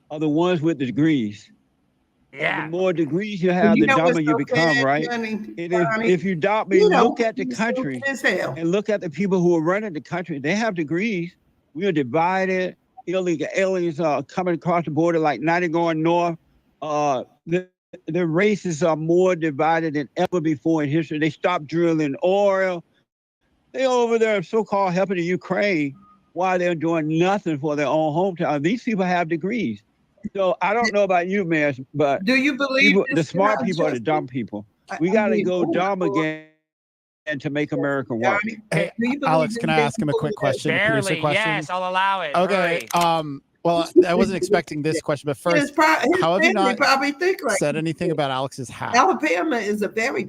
are the ones with the degrees. Yeah. And the more degrees you have, the dumber you become, right? And if you doubt me, look at the country and look at the people who are running the country. They have degrees. We are divided. Illegal aliens are coming across the border like 90 going north. The races are more divided than ever before in history. They stopped drilling oil. They over there so-called helping the Ukraine while they're doing nothing for their own hometown. These people have degrees. So I don't know about you, man, but do you believe the smart people are the dumb people? We got to go dumb again and to make America work. Hey, Alex, can I ask him a quick question? Barely, yes, I'll allow it. Okay. Well, I wasn't expecting this question, but first, how have you not said anything about Alex's hat? Alabama is a very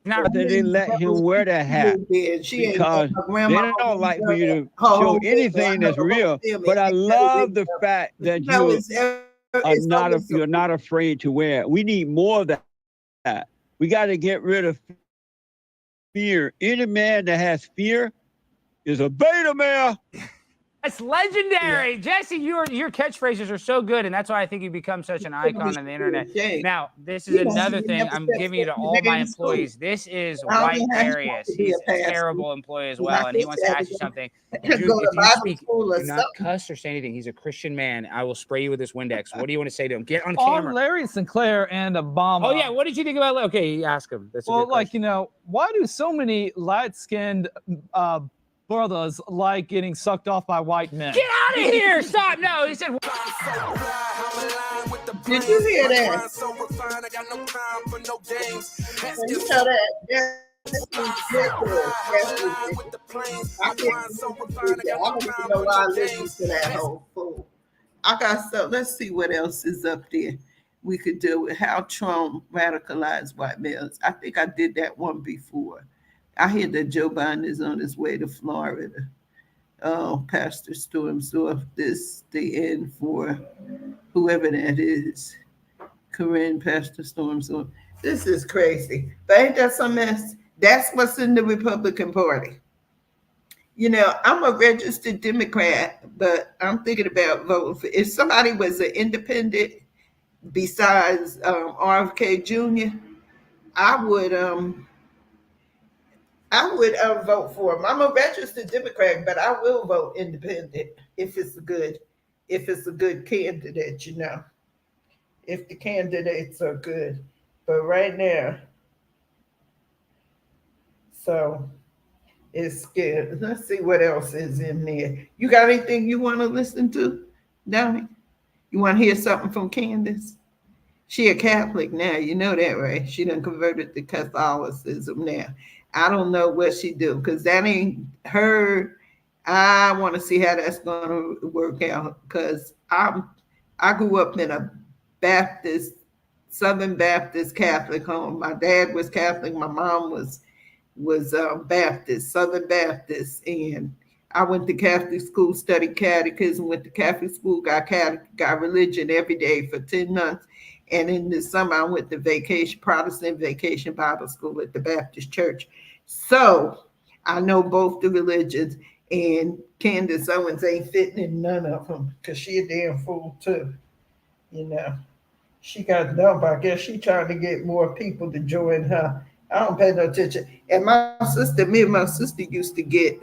they didn't let him wear that hat because they don't like for you to show anything that's real. But I love the fact that you're not afraid to wear it. We need more of that. We got to get rid of fear. Any man that has fear is a beta male. That's legendary. Jesse, your catchphrases are so good, and that's why I think you become such an icon on the internet. Now, this is another thing I'm giving you to all my employees. This is White Darius. He's a terrible employee as well, and he wants to ask you something. If you speak, do not cuss or say anything. He's a Christian man. I will spray you with this Windex. What do you want to say to him? Get on camera. On Larry Sinclair and Obama. Oh, yeah. What did you think about? Okay, ask him. That's well, like, why do so many light-skinned brothers like getting sucked off by white men? Get out of here! Stop! No, he said. Did you hear that? You saw that? I don't even know why I listened to that whole fool. Let's see what else is up there we could do with how Trump radicalized white males. I think I did that one before. I hear that Joe Biden is on his way to Florida. Oh, Pastor Stormsdorf, the end for whoever that is. Corinne, Pastor Stormsdorf. This is crazy. But ain't that some mess? That's what's in the Republican Party. I'm a registered Democrat, but I'm thinking about voting for. If somebody was an independent besides RFK Jr., I would vote for him. I'm a registered Democrat, but I will vote independent if it's a good candidate, if the candidates are good. But right now, so it's good. Let's see what else is in there. You got anything you want to listen to, Donnie? You want to hear something from Candace? She a Catholic now, you know that, right? She done converted to Catholicism now. I don't know what she do because that ain't her. I want to see how that's going to work out because I grew up in a Southern Baptist Catholic home. My dad was Catholic. My mom was Baptist, Southern Baptist, and I went to Catholic school, studied catechism, went to Catholic school, got religion every day for 10 months. And in the summer, I went to Protestant Vacation Bible School at the Baptist Church. So I know both the religions, and Candace Owens ain't fitting in none of them because she a damn fool too. She got dumb. I guess she trying to get more people to join her. I don't pay no attention. And me and my sister used to get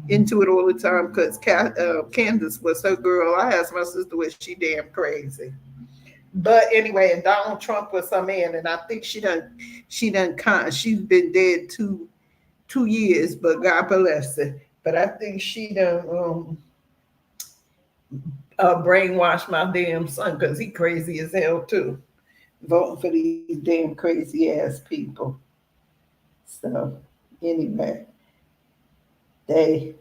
into it all the time because Candace was her girl. I asked my sister, was she damn crazy? But anyway, and Donald Trump was her man, and I think she's been dead two years, but God bless her. But I think she done brainwashed my damn son because he crazy as hell too, voting for these damn crazy ass people. So anyway, I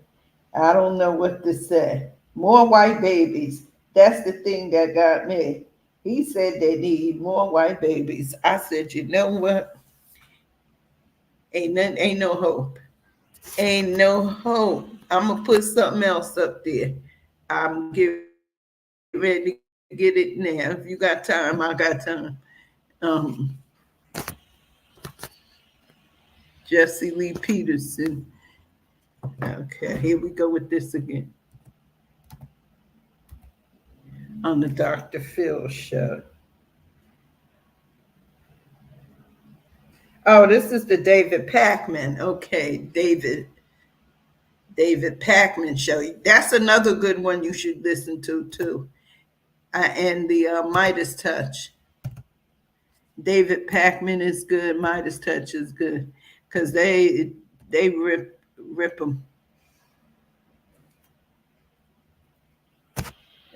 don't know what to say. More white babies. That's the thing that got me. He said they need more white babies. I said, you know what? Ain't no hope. Ain't no hope. I'm going to put something else up there. I'm getting ready to get it now. If you got time, I got time. Jessie Lee Peterson. Okay, here we go with this again. On the Dr. Phil show. Oh, this is the David Pakman. Okay, David Pakman show. That's another good one you should listen to too. And the Midas Touch. David Pakman is good. Midas Touch is good because they rip them.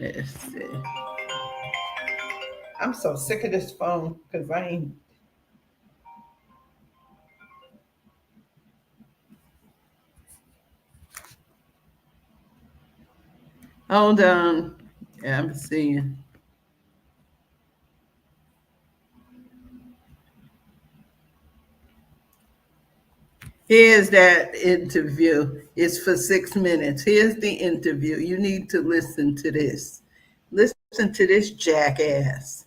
Let's see. I'm so sick of this phone because I ain't. Hold on. Yeah, I'm seeing. Here's that interview. It's for 6 minutes. Here's the interview. You need to listen to this. Listen to this jackass.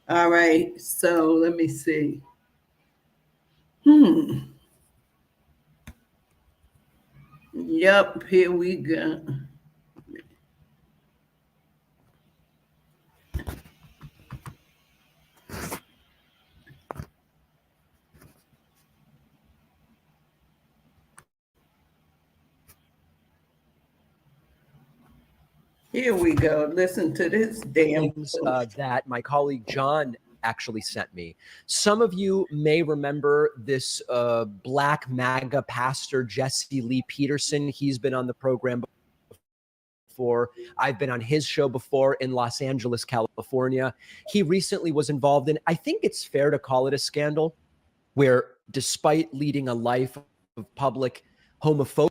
All right, so let me see. Yep, here we go. Here we go. Listen to this damn things that my colleague John actually sent me. Some of you may remember this Black MAGA pastor, Jessie Lee Peterson. He's been on the program before. I've been on his show before in Los Angeles, California. He recently was involved in, I think it's fair to call it a scandal, where despite leading a life of public homophobia.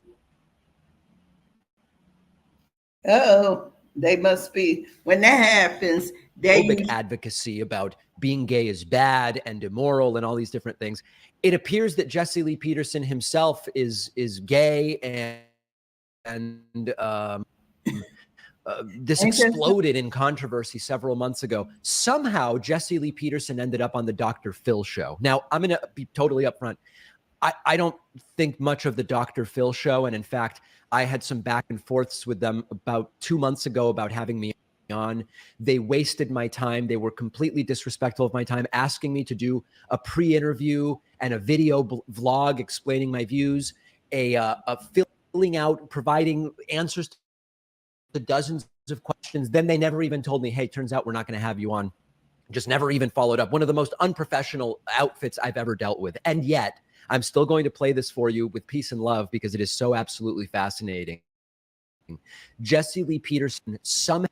They must be, when that happens, they advocacy about being gay is bad and immoral and all these different things. It appears that Jessie Lee Peterson himself is gay, and this exploded in controversy several months ago. Somehow, Jessie Lee Peterson ended up on the Dr. Phil show. Now, I'm going to be totally upfront. I don't think much of the Dr. Phil show, and in fact, I had some back and forths with them about 2 months ago about having me on. They wasted my time. They were completely disrespectful of my time, asking me to do a pre-interview and a video vlog explaining my views, a filling out, providing answers to dozens of questions. Then they never even told me, hey, turns out we're not going to have you on. Just never even followed up. One of the most unprofessional outfits I've ever dealt with. And yet, I'm still going to play this for you with peace and love because it is so absolutely fascinating. Jessie Lee Peterson somehow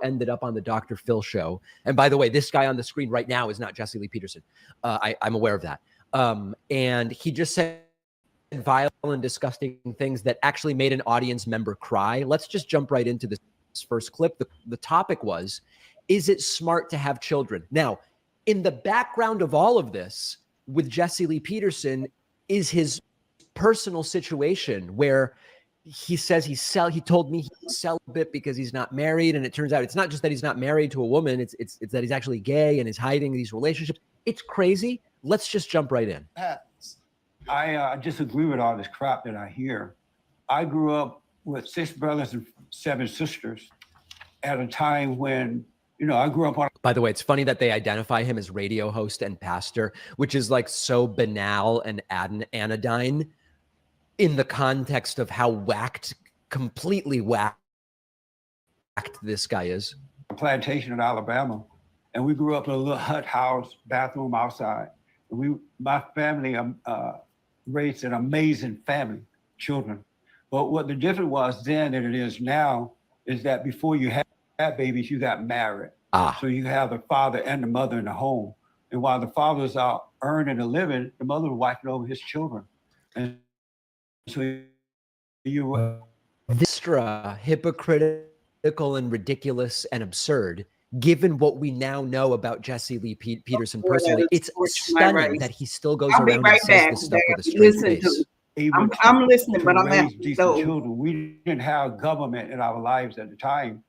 ended up on the Dr. Phil show. And by the way, this guy on the screen right now is not Jessie Lee Peterson. I'm aware of that. And he just said vile and disgusting things that actually made an audience member cry. Let's just jump right into this first clip. The topic was, is it smart to have children? Now, in the background of all of this with Jessie Lee Peterson is his personal situation where he says he told me he's celibate because he's not married. And it turns out it's not just that he's not married to a woman. It's that he's actually gay and is hiding these relationships. It's crazy. Let's just jump right in. I disagree with all this crap that I hear. I grew up with 6 brothers and 7 sisters at a time when, you know, I grew up on. By the way, it's funny that they identify him as radio host and pastor, which is like so banal and anodyne in the context of how completely whacked this guy is. A plantation in Alabama, and we grew up in a little hut house, bathroom outside. My family raised an amazing family, children. But what the difference was then than it is now is that before you had babies, you got married. So you have the father and the mother in the home. And while the father's out earning a living, the mother was watching over his children. And so you extra hypocritical and ridiculous and absurd, given what we now know about Jessie Lee Peterson personally. It's stunning that he still goes around and says this stuff with a straight face. I'm listening, but I'm raise decent children. We didn't have government in our lives at the time.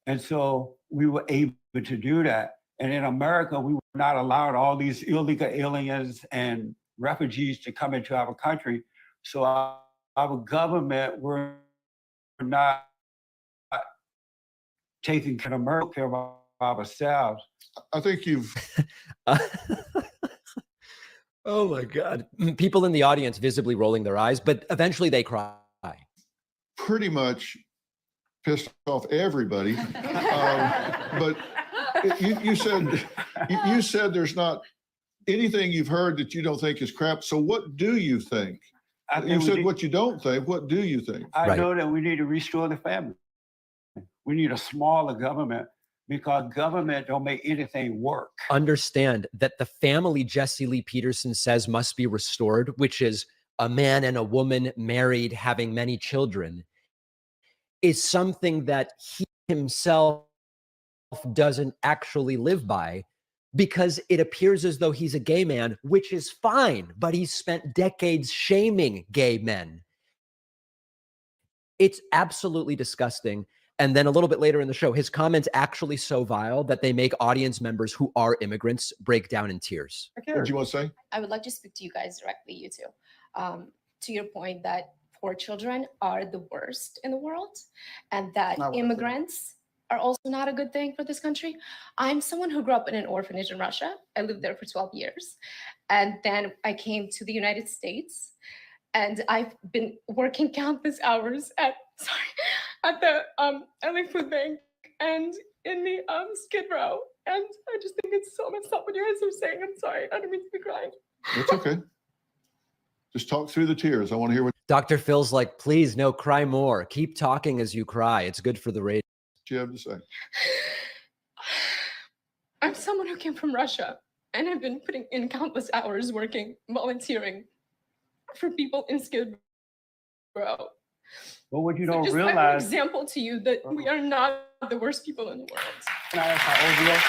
And so we were able to do that. And in America, we were not allowed all these illegal aliens and refugees to come into our country. So our government were not taking care of ourselves. I think you've... Oh my God. People in the audience visibly rolling their eyes, but eventually they cry. Pretty much pissed off everybody. But you said there's not anything you've heard that you don't think is crap. So what do you think? You said what you don't think. What do you think? I know that we need to restore the family. We need a smaller government because government don't make anything work. Understand that the family Jessie Lee Peterson says must be restored, which is a man and a woman married, having many children, is something that he himself doesn't actually live by, because it appears as though he's a gay man, which is fine, but he's spent decades shaming gay men. It's absolutely disgusting. And then a little bit later in the show, his comments actually so vile that they make audience members who are immigrants break down in tears. What do you want to say? I would like to speak to you guys directly, you two. To your point that poor children are the worst in the world and that immigrants are also not a good thing for this country. I'm someone who grew up in an orphanage in Russia. I lived there for 12 years. And then I came to the United States and I've been working countless hours at the LA Food Bank and in the Skid Row. And I just think it's so messed up what you guys are saying. I'm sorry, I don't mean to be crying. It's okay. Just talk through the tears. I want to hear what Dr. Phil's like, please, no, cry more. Keep talking as you cry. It's good for the radio. you have to say. I'm someone who came from Russia, and I've been putting in countless hours working, volunteering for people in Skid Row. But what you So don't just I'm an realize. example to you that we are not the worst people in the world. Can I ask how old you are?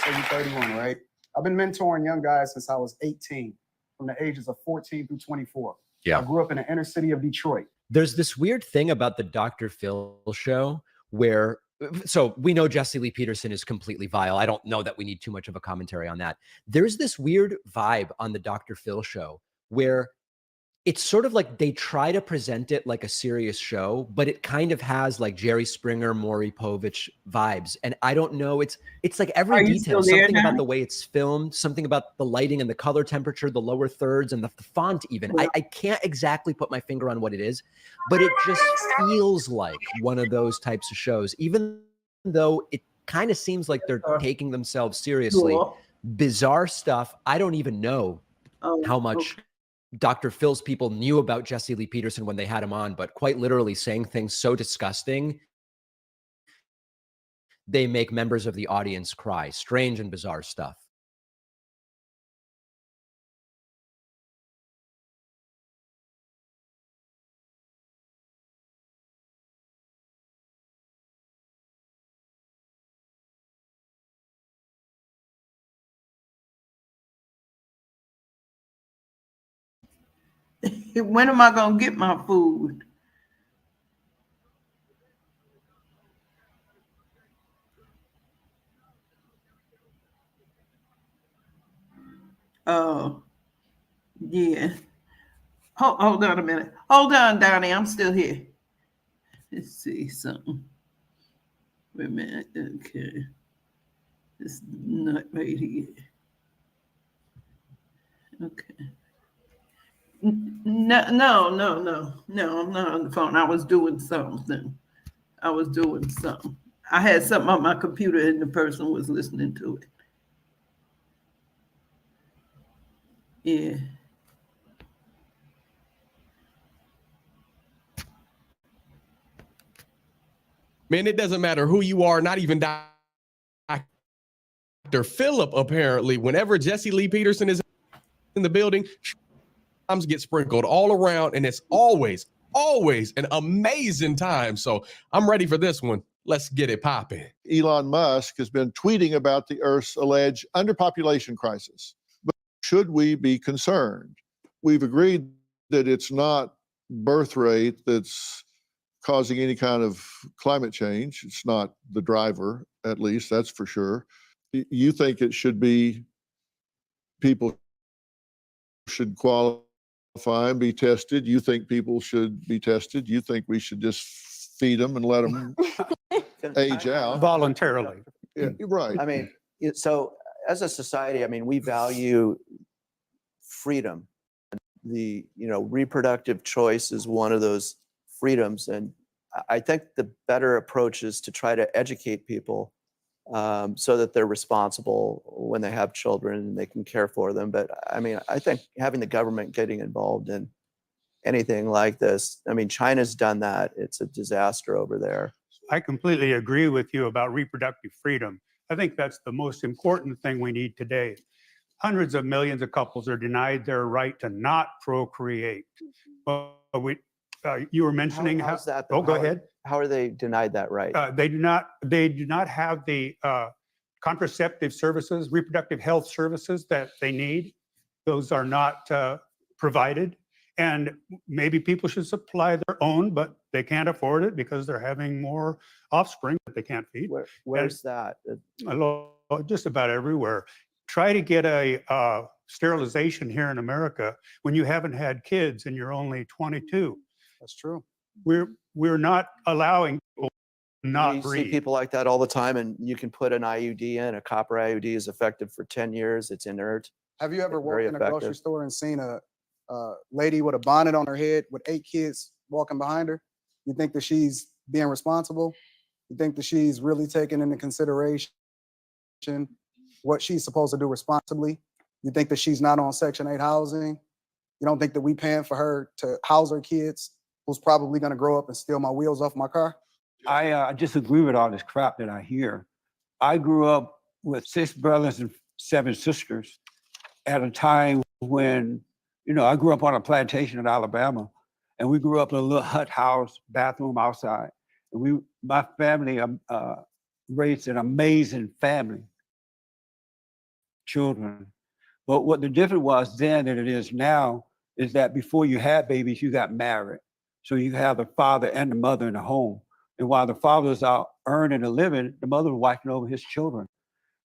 So you're 31, right? I've been mentoring young guys since I was 18, from the ages of 14 through 24. Yeah. I grew up in the inner city of Detroit. There's this weird thing about the Dr. Phil show where, so we know Jessie Lee Peterson is completely vile. I don't know that we need too much of a commentary on that. There's this weird vibe on the Dr. Phil show where it's sort of like they try to present it like a serious show, but it kind of has like Jerry Springer, Maury Povich vibes. And I don't know, it's like every detail, something about the way it's filmed, something about the lighting and the color temperature, the lower thirds and the font even. I can't exactly put my finger on what it is, but it just feels like one of those types of shows, even though it kind of seems like they're taking themselves seriously. Bizarre stuff. I don't even know how much Dr. Phil's people knew about Jessie Lee Peterson when they had him on, but quite literally saying things so disgusting, they make members of the audience cry. Strange and bizarre stuff. When am I going to get my food? Oh, yeah. Hold on a minute. Hold on, Donnie. I'm still here. Let's see something. Wait a minute. Okay. This nut right here. Okay. No, I'm not on the phone. I was doing something. I had something on my computer and the person was listening to it. Yeah. Man, it doesn't matter who you are, not even Dr. Philip, apparently. Whenever Jessie Lee Peterson is in the building, get sprinkled all around, and it's always an amazing time. So I'm ready for this one. Let's get it popping. Elon Musk has been tweeting about the Earth's alleged underpopulation crisis. But should we be concerned? We've agreed that it's not birth rate that's causing any kind of climate change. It's not the driver, at least, that's for sure. You think it should be people should qualify and be tested? You think people should be tested? You think we should just feed them and let them age out voluntarily? Yeah, right. I mean, so as a society, I mean, we value freedom. The reproductive choice is one of those freedoms, and I think the better approach is to try to educate people so that they're responsible when they have children and they can care for them. But I mean, I think having the government getting involved in anything like this, I mean, China's done that. It's a disaster over there. I completely agree with you about reproductive freedom. I think that's the most important thing we need today. Hundreds of millions of couples are denied their right to not procreate. But you were mentioning how's that? Oh, go ahead. How are they denied that right? They do not have the contraceptive services, reproductive health services that they need. Those are not provided. And maybe people should supply their own, but they can't afford it because they're having more offspring that they can't feed. Where's that? Just about everywhere. Try to get a sterilization here in America when you haven't had kids and you're only 22. That's true. We're not allowing people to not You breed. see people like that all the time, and you can put an IUD in. A copper IUD is effective for 10 years. It's inert. Have you ever Very walked in a grocery effective. store and seen a lady with a bonnet on her head with 8 kids walking behind her? You think that she's being responsible? You think that she's really taking into consideration what she's supposed to do responsibly? You think that she's not on Section 8 housing? You don't think that we paying for her to house her kids who's probably going to grow up and steal my wheels off my car? I disagree with all this crap that I hear. I grew up with 6 brothers and 7 sisters at a time when, I grew up on a plantation in Alabama, and we grew up in a little hut house, bathroom outside. And my family raised an amazing family, children. But what the difference was then than it is now is that before you had babies, you got married. So you have the father and the mother in the home. And while the father was out earning a living, the mother was watching over his children.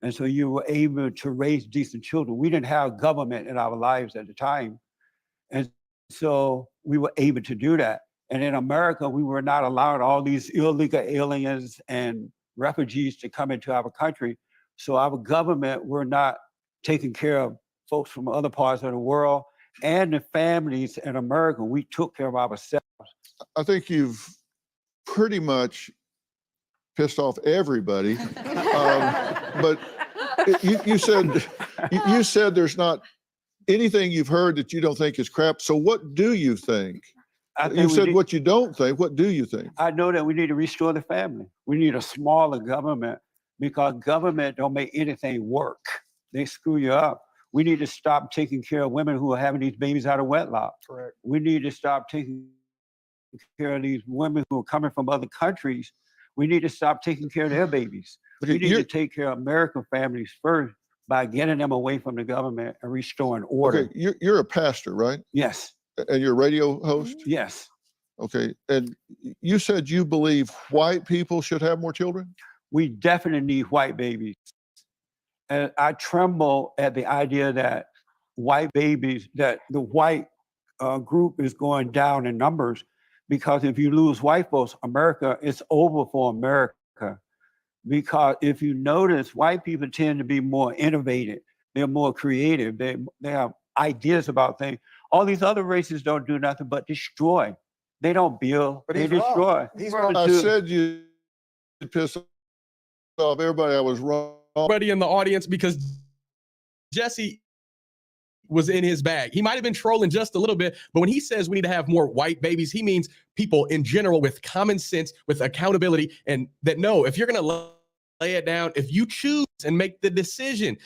And so you were able to raise decent children. We didn't have government in our lives at the time. And so we were able to do that. And in America, we were not allowed all these illegal aliens and refugees to come into our country. So our government were not taking care of folks from other parts of the world, and the families in America. We took care of ourselves. I think you've pretty much pissed off everybody. But you said there's not anything you've heard that you don't think is crap. So what do you think? You said what you don't think. What do you think? I know that we need to restore the family. We need a smaller government because government don't make anything work. They screw you up. We need to stop taking care of women who are having these babies out of wedlock. Correct. We need to stop taking care of these women who are coming from other countries. We need to stop taking care of their babies. We need to take care of American families first by getting them away from the government and restoring order. Okay, you're a pastor, right? Yes. And you're a radio host? Yes. Okay, and you said you believe white people should have more children? We definitely need white babies. And I tremble at the idea that white babies, that the white group is going down in numbers, because if you lose white folks, America, it's over for America. Because if you notice, white people tend to be more innovative. They're more creative. They have ideas about things. All these other races don't do nothing but destroy. They don't build, they destroy. I said you pissed off everybody. I was wrong. Everybody in the audience, because Jesse was in his bag. He might have been trolling just a little bit, but when he says we need to have more white babies, he means people in general with common sense, with accountability, and that know if you're going to lay it down, if you choose and make the decision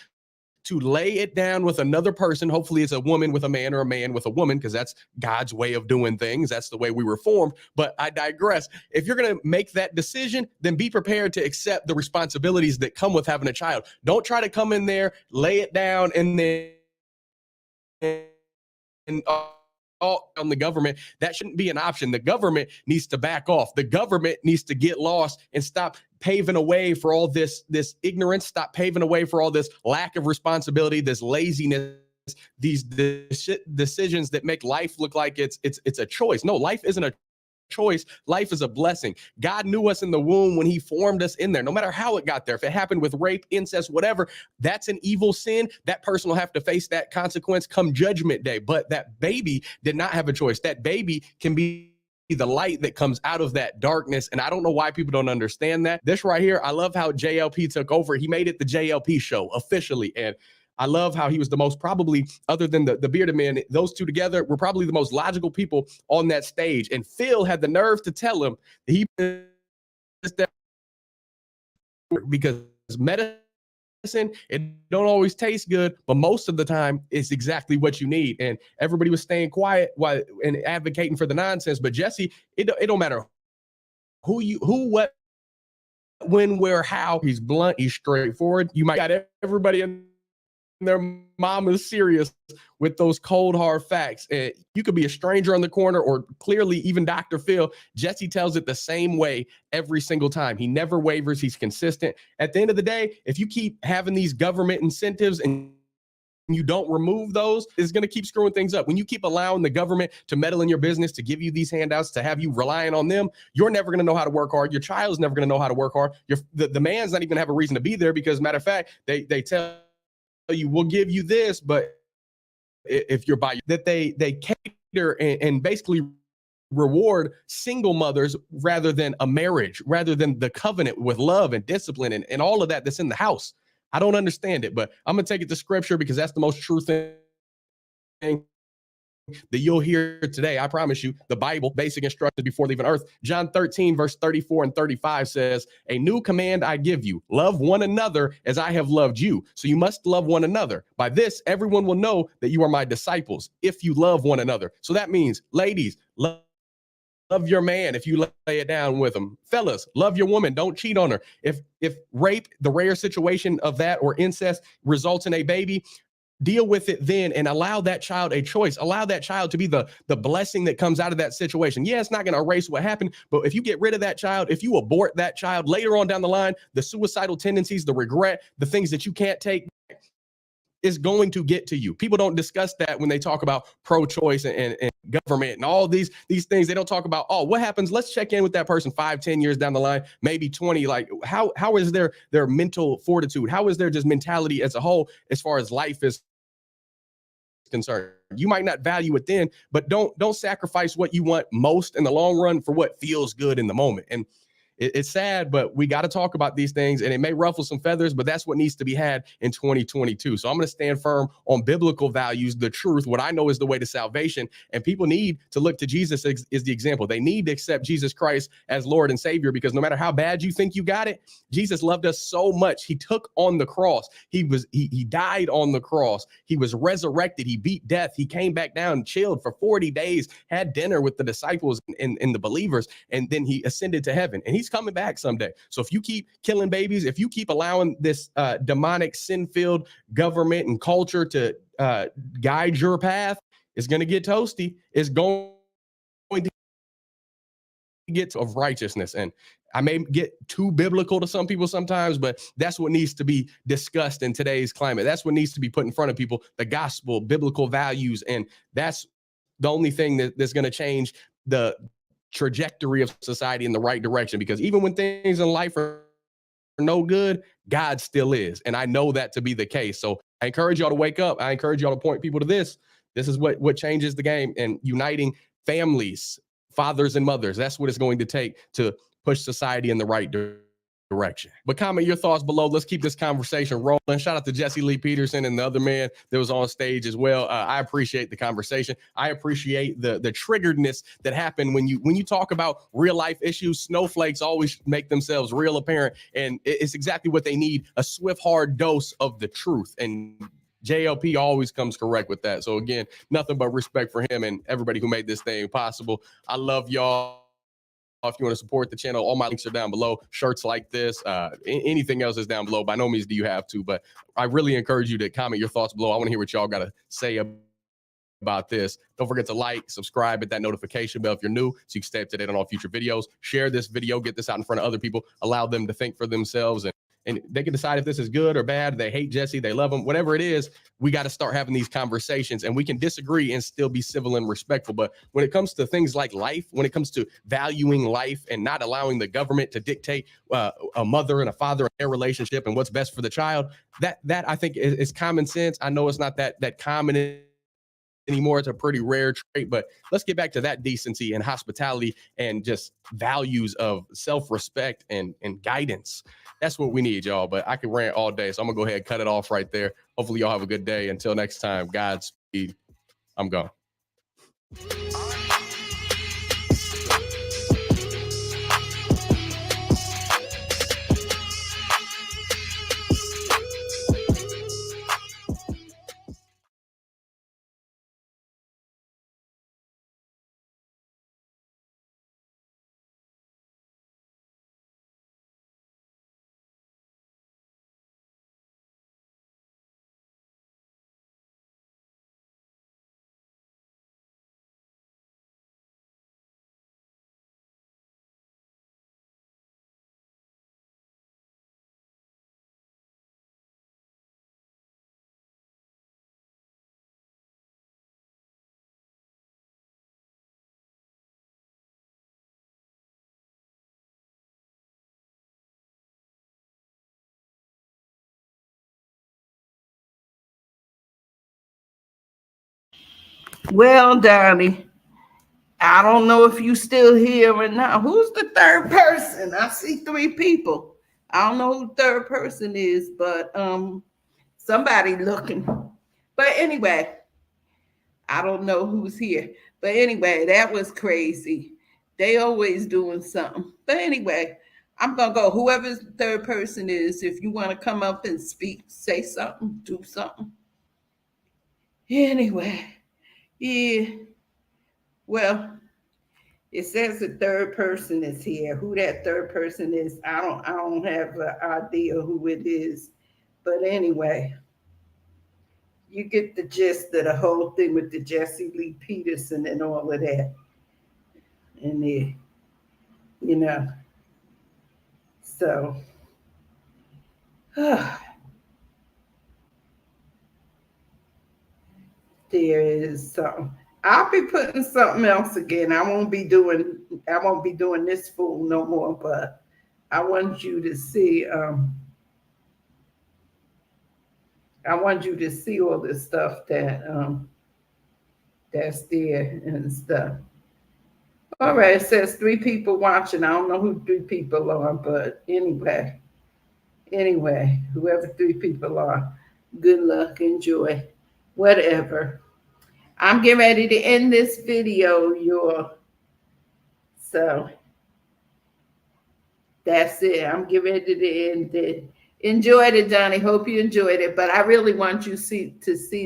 to lay it down with another person, hopefully it's a woman with a man or a man with a woman, because that's God's way of doing things. That's the way we were formed. But I digress. If you're going to make that decision, then be prepared to accept the responsibilities that come with having a child. Don't try to come in there, lay it down, and then on the government. That shouldn't be an option. The government needs to back off. The government needs to get lost and stop paving a way for all this ignorance, stop paving a way for all this lack of responsibility, this laziness, these decisions that make life look like it's a choice. No, life isn't a choice. Life is a blessing. God knew us in the womb when he formed us in there, no matter how it got there. If it happened with rape, incest, whatever, that's an evil sin. That person will have to face that consequence come judgment day. But that baby did not have a choice. That baby can be the light that comes out of that darkness. And I don't know why people don't understand that. This right here, I love how JLP took over. He made it the JLP show officially. And I love how he was the most, probably other than the bearded man, those two together were probably the most logical people on that stage. And Phil had the nerve to tell him that he, because medicine, it don't always taste good, but most of the time it's exactly what you need. And everybody was staying quiet while and advocating for the nonsense. But Jesse, it don't matter who, what, when, where, how. He's blunt, he's straightforward. You might got everybody in their mom is serious with those cold hard facts. And you could be a stranger on the corner, or clearly even Dr. Phil. Jesse tells it the same way every single time. He never wavers. He's consistent. At the end of the day, if you keep having these government incentives and you don't remove those, it's going to keep screwing things up. When you keep allowing the government to meddle in your business, to give you these handouts, to have you relying on them, you're never going to know how to work hard. Your child's never going to know how to work hard. The man's not even going to have a reason to be there, because matter of fact, they tell you, we'll give you this, but if you're by that, they cater and basically reward single mothers rather than a marriage, rather than the covenant with love and discipline and all of that that's in the house. I don't understand it, but I'm going to take it to scripture because that's the most true thing that you'll hear today. I promise you, the Bible, basic instructions before leaving earth. John 13, verse 34 and 35 says, a new command I give you, love one another as I have loved you. So you must love one another. By this, everyone will know that you are my disciples, if you love one another. So that means, ladies, love your man if you lay it down with him. Fellas, love your woman. Don't cheat on her. If rape, the rare situation of that, or incest results in a baby, deal with it then and allow that child a choice. Allow that child to be the blessing that comes out of that situation. Yeah, it's not going to erase what happened, but if you get rid of that child, if you abort that child later on down the line, the suicidal tendencies, the regret, the things that you can't take is going to get to you. People don't discuss that when they talk about pro-choice and government and all these things. They don't talk about, oh, what happens? Let's check in with that person 5-10 years down the line, maybe 20. Like how is their mental fortitude? How is their just mentality as a whole, as far as life is concerned? You might not value it then, but don't sacrifice what you want most in the long run for what feels good in the moment. And it's sad, but we got to talk about these things, and it may ruffle some feathers, but that's what needs to be had in 2022. So I'm going to stand firm on biblical values, the truth, what I know is the way to salvation. And people need to look to Jesus as the example. They need to accept Jesus Christ as Lord and Savior, because no matter how bad you think you got it, Jesus loved us so much. He took on the cross. He died on the cross. He was resurrected. He beat death. He came back down and chilled for 40 days, had dinner with the disciples and the believers, and then he ascended to heaven. And he's coming back someday. So if you keep killing babies, if you keep allowing this demonic, sin-filled government and culture to guide your path, it's going to get toasty. It's going to get of righteousness. And I may get too biblical to some people sometimes, but that's what needs to be discussed in today's climate. That's what needs to be put in front of people, the gospel, biblical values. And that's the only thing that's going to change the trajectory of society in the right direction, because even when things in life are no good, God still is. And I know that to be the case. So I encourage y'all to wake up. I encourage y'all to point people to this. This is what changes the game, and uniting families, fathers and mothers. That's what it's going to take to push society in the right direction. But comment your thoughts below. Let's keep this conversation rolling. Shout out to Jessie Lee Peterson and the other man that was on stage as well. I appreciate the conversation. I appreciate the triggeredness that happened when you talk about real life issues. Snowflakes always make themselves real apparent, and it's exactly what they need, a swift, hard dose of the truth. And JLP always comes correct with that. So again, nothing but respect for him and everybody who made this thing possible. I love y'all. If you want to support the channel, all my links are down below. Shirts like this, anything else is down below. By no means do you have to, but I really encourage you to comment your thoughts below. I want to hear what y'all got to say about this. Don't forget to like, subscribe, hit that notification bell if you're new, so you can stay up to date on all future videos. Share this video, get this out in front of other people, allow them to think for themselves, and they can decide if this is good or bad. They hate Jesse, they love him, whatever it is. We got to start having these conversations, and we can disagree and still be civil and respectful. But when it comes to things like life, when it comes to valuing life and not allowing the government to dictate a mother and a father and their relationship and what's best for the child, that I think is common sense. I know it's not that common anymore. It's a pretty rare trait, but let's get back to that decency and hospitality and just values of self-respect and guidance. That's what we need, y'all. But I can rant all day, so I'm gonna go ahead and cut it off right there. Hopefully y'all have a good day. Until next time, Godspeed. I'm gone. Well, Donnie, I don't know if you still here or not. Who's the third person? I see 3 people. I don't know who the third person is, but somebody looking. But anyway, I don't know who's here. But anyway, that was crazy. They always doing something. But anyway, I'm gonna go. Whoever the third person is, if you want to come up and speak, say something, do something. Anyway, yeah. Well, it says the third person is here. Who that third person is, I don't have an idea who it is. But anyway, you get the gist of the whole thing with the Jessie Lee Peterson and all of that. And you know, so there is something. I'll be putting something else again. I won't be doing this fool no more, but I want you to see all this stuff that that's there and stuff. All right, it says 3 people watching. I don't know who 3 people are, but anyway, whoever 3 people are, good luck, enjoy, whatever. I'm getting ready to end this video, y'all. So that's it. I'm getting ready to end it. Enjoyed it, Johnny. Hope you enjoyed it. But I really want you to see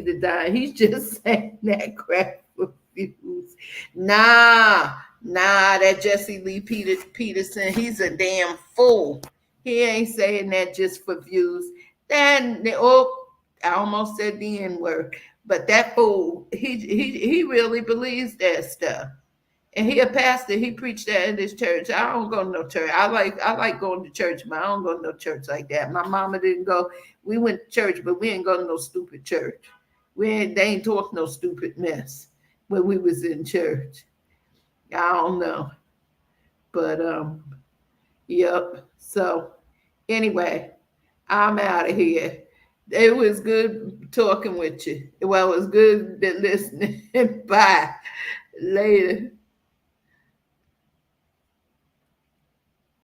the guy. He's just saying that crap for views. Nah, that Jessie Lee Peterson, he's a damn fool. He ain't saying that just for views. Then, I almost said the N-word. But that fool, he really believes that stuff. And he a pastor. He preached that in his church. I don't go to no church. I like going to church, but I don't go to no church like that. My mama didn't go. We went to church, but we ain't go to no stupid church. They ain't talk no stupid mess when we was in church. I don't know. But yep. So anyway, I'm out of here. It was good talking with you. Well, it was good listening. Bye. Later.